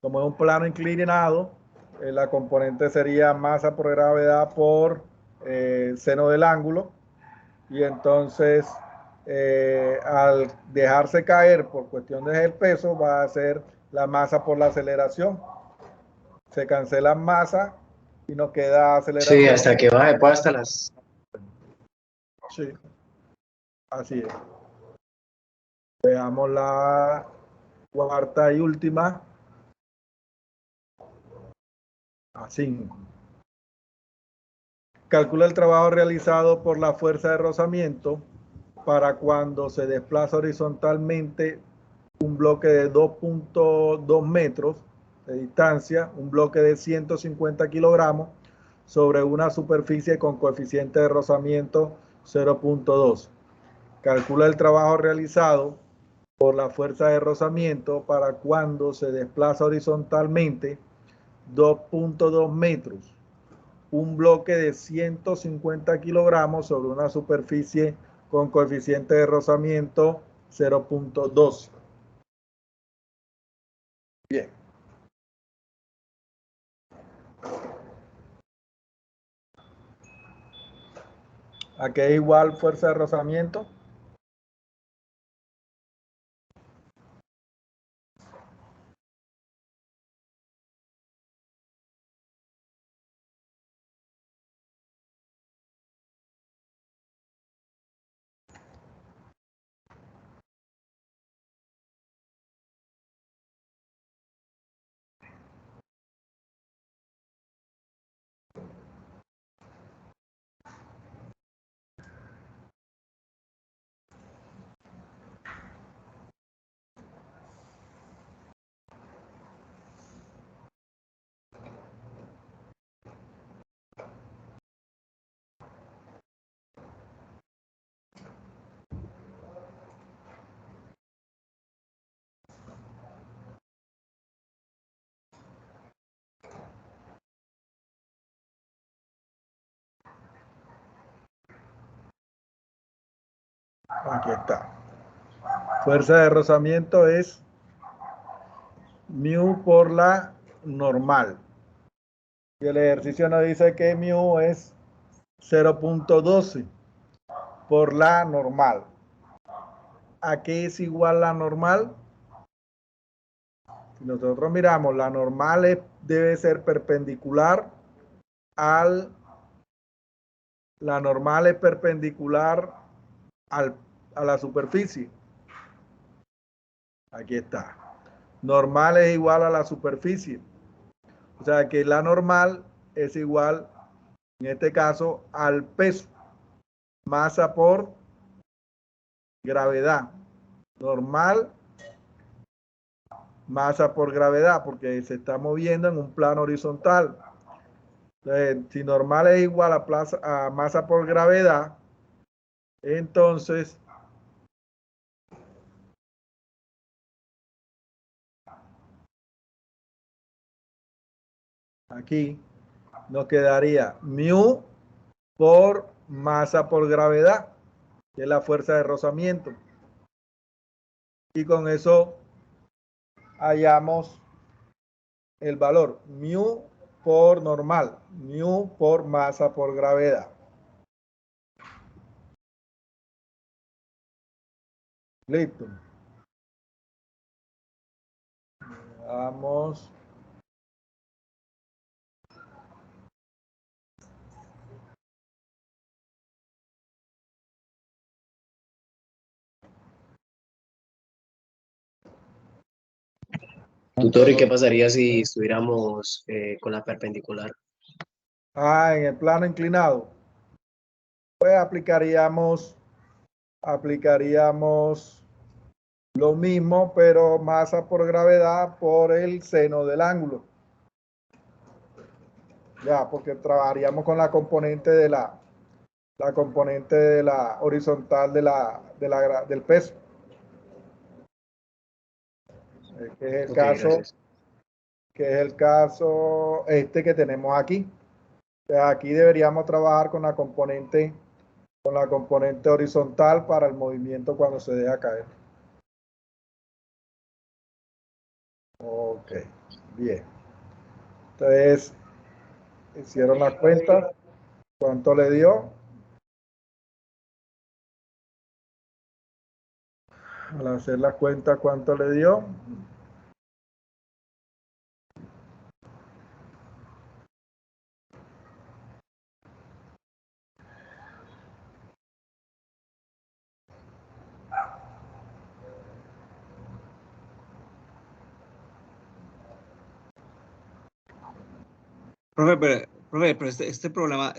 como es un plano inclinado, la componente sería masa por gravedad por seno del ángulo, y entonces al dejarse caer por cuestión del peso va a ser la masa por la aceleración. Se cancela masa y nos queda aceleración. Sí, hasta que baje, pues hasta las... Sí, así es. Veamos la cuarta y última. A 5. Calcula el trabajo realizado por la fuerza de rozamiento para cuando se desplaza horizontalmente un bloque de 2.2 metros de distancia, un bloque de 150 kilogramos sobre una superficie con coeficiente de rozamiento 0.2. Calcula el trabajo realizado por la fuerza de rozamiento para cuando se desplaza horizontalmente 2.2 metros, un bloque de 150 kilogramos sobre una superficie con coeficiente de rozamiento 0.2. Bien. ¿A qué es igual fuerza de rozamiento? Aquí está. Fuerza de rozamiento es mu por la normal. Y el ejercicio nos dice que mu es 0.12 por la normal. ¿A qué es igual la normal? Si nosotros miramos, la normal debe ser perpendicular a la superficie. Aquí está. Normal es igual a la superficie. O sea que la normal es igual, en este caso, al peso. Masa por gravedad. Normal, masa por gravedad, porque se está moviendo en un plano horizontal. Entonces, si normal es igual a masa por gravedad, entonces aquí nos quedaría mu por masa por gravedad, que es la fuerza de rozamiento. Y con eso hallamos el valor mu por normal, mu por masa por gravedad. Listo. Vamos. Tutor, ¿y qué pasaría si estuviéramos con la perpendicular? En el plano inclinado, pues aplicaríamos lo mismo, pero masa por gravedad por el seno del ángulo. Ya, porque trabajaríamos con la componente de la horizontal del peso. Que es el caso, gracias. que tenemos aquí. O sea, aquí deberíamos trabajar con la componente horizontal para el movimiento cuando se deja caer. Ok, bien. Entonces, hicieron las cuentas. ¿Cuánto le dio? Al hacer las cuentas, ¿cuánto le dio? Profe, pero este problema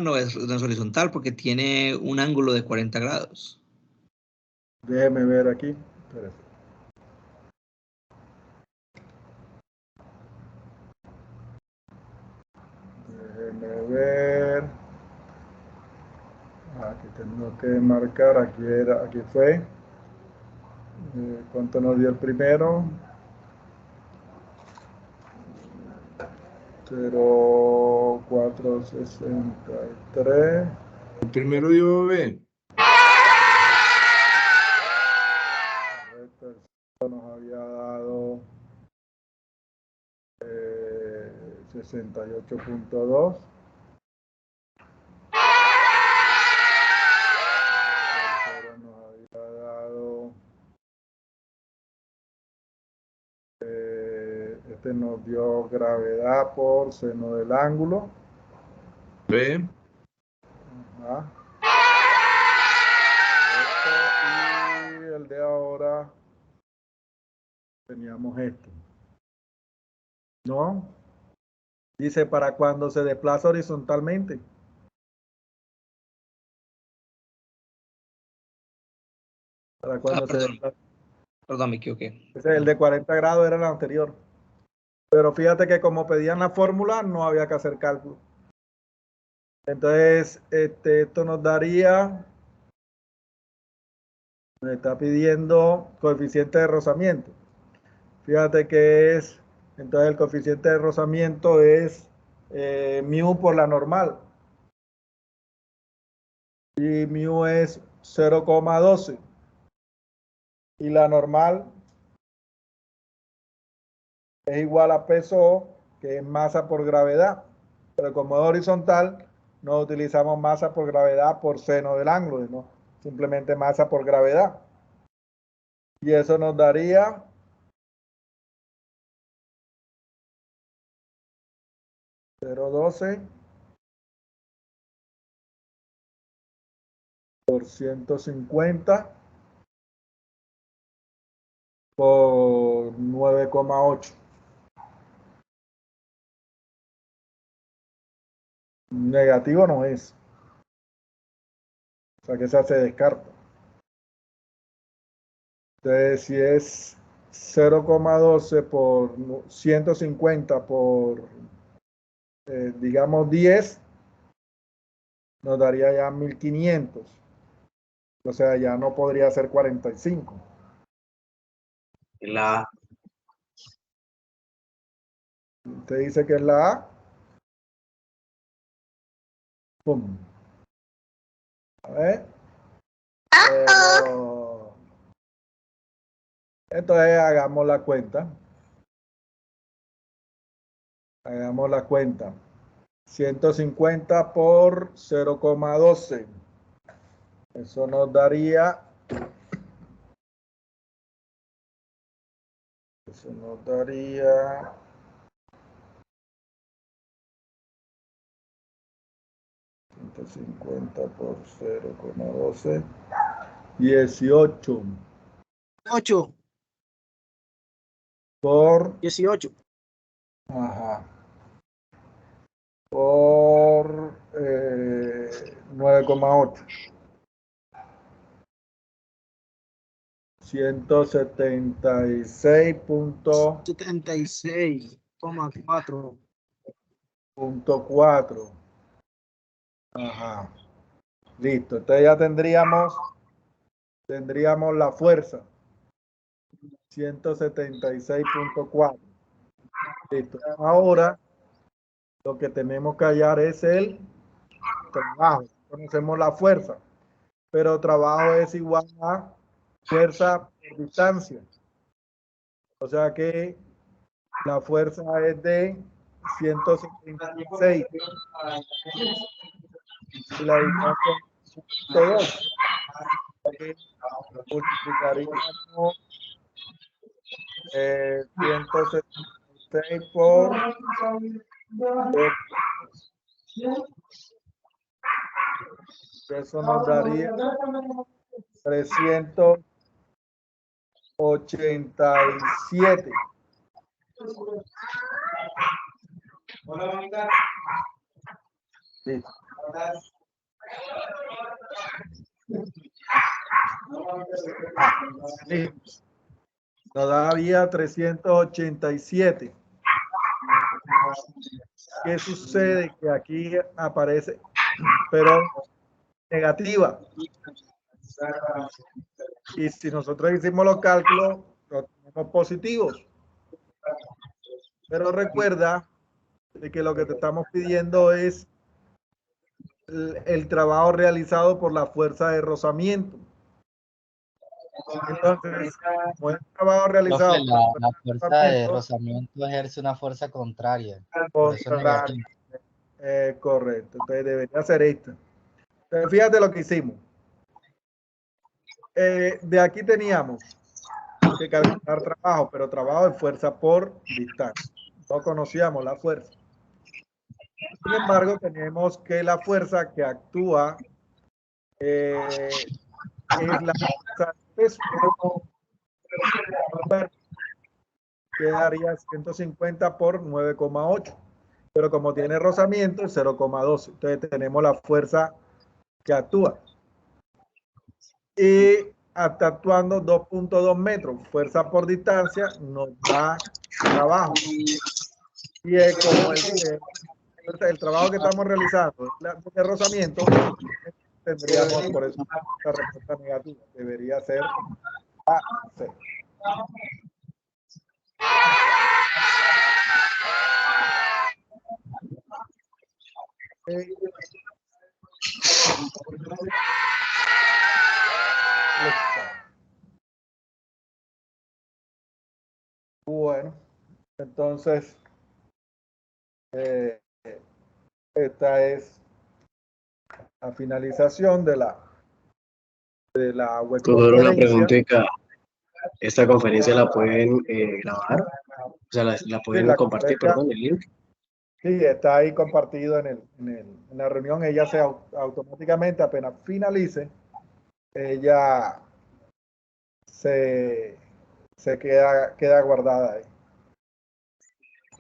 no es horizontal porque tiene un ángulo de 40 grados. Déjeme ver aquí. Espérate. Déjeme ver. Aquí tengo que marcar. Aquí fue. ¿Cuánto nos dio el primero? 0,463. El primero dio B. Nos había dado 68.2. Nos había dado este nos dio gravedad por seno del ángulo. B. Ajá. Y el de ahora teníamos esto. ¿No? Dice para cuando se desplaza horizontalmente. Para cuando se desplaza. Perdón, me equivoqué. El de 40 grados era el anterior. Pero fíjate que como pedían la fórmula, no había que hacer cálculo. Entonces, esto nos daría, me está pidiendo coeficiente de rozamiento. Fíjate que es, entonces el coeficiente de rozamiento es mu por la normal. Y mu es 0,12. Y la normal es igual a peso O, que es masa por gravedad. Pero como es horizontal, no utilizamos masa por gravedad por seno del ángulo, sino simplemente masa por gravedad. Y eso nos daría 0,12 por 150 por 9,8. Negativo no es. O sea que esa se descarta. Entonces, si es 0,12 por 150 por, digamos, 10, nos daría ya 1500. O sea, ya no podría ser 45. La A. Usted dice que es la A. Pum. A ver. Entonces hagamos la cuenta. Hagamos la cuenta. 150 por 0,12. Eso nos daría. Eso nos daría. 150 por 0,12. 18. 8, Por. 18. Ajá. Por 9,8. 76,4. 176.4. Ajá. Listo. Entonces ya tendríamos la fuerza. 176.4. Listo. Ahora lo que tenemos que hallar es el trabajo. Conocemos la fuerza, pero trabajo es igual a fuerza por distancia. O sea que la fuerza es de 176 y la distancia es 102. Multiplicaríamos 176 por 2. Eso nos daría 387. Listo. Listo. Nos daría 387. ¿Qué sucede? Que aquí aparece, pero negativa. Y si nosotros hicimos los cálculos, los tenemos positivos. Pero recuerda de que lo que te estamos pidiendo es el trabajo realizado por la fuerza de rozamiento. Entonces, como es un trabajo realizado Profe, por la fuerza de rozamiento ejerce una fuerza contraria. Por eso es negativo. Correcto. Entonces debería ser esto. Entonces, fíjate lo que hicimos. De aquí teníamos que calcular trabajo, pero trabajo de fuerza por distancia. No conocíamos la fuerza. Sin embargo, tenemos que la fuerza que actúa es la fuerza de peso. Quedaría 150 por 9,8. Pero como tiene rozamiento, es 0,12. Entonces tenemos la fuerza que actúa. Y hasta actuando 2.2 metros. Fuerza por distancia nos da trabajo. Y es como el trabajo que estamos realizando, el rozamiento, tendríamos por eso la respuesta negativa. Debería ser A, C. Entonces, esta es la finalización de la Tutor, una webconferencia. preguntita. ¿Esta conferencia la pueden grabar? O sea, la pueden la compartir, conferencia- perdón, el link. Sí, está ahí compartido en la reunión. Ella automáticamente, apenas finalice, ella se queda guardada ahí.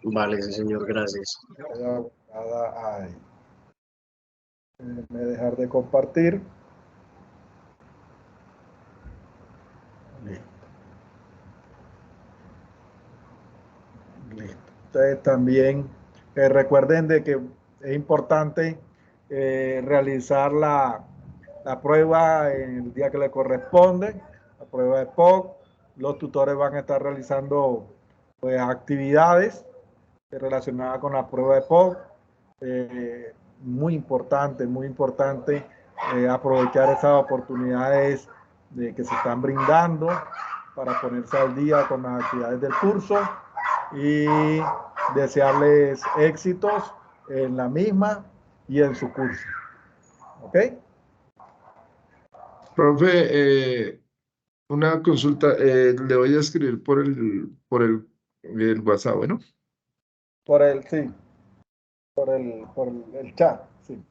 Vale, sí, señor, gracias. Queda guardada ahí. Déjenme dejar de compartir. Listo. Listo. Ustedes también recuerden de que es importante realizar la prueba en el día que le corresponde, la prueba de POC. Los tutores van a estar realizando pues, actividades relacionadas con la prueba de POC. Muy importante aprovechar esas oportunidades que se están brindando para ponerse al día con las actividades del curso y desearles éxitos en la misma y en su curso. ¿Ok? Profe, una consulta, le voy a escribir por el WhatsApp, ¿bueno? Sí, por el chat, sí.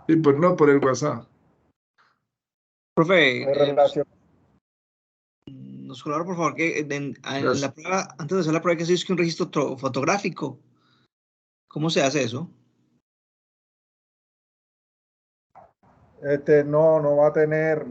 Sí, no, por el WhatsApp. Profe, Relación. nos colabora por favor que en Gracias. la prueba, antes de hacer la prueba, hay que hacer un registro fotográfico. ¿Cómo se hace eso? No va a tener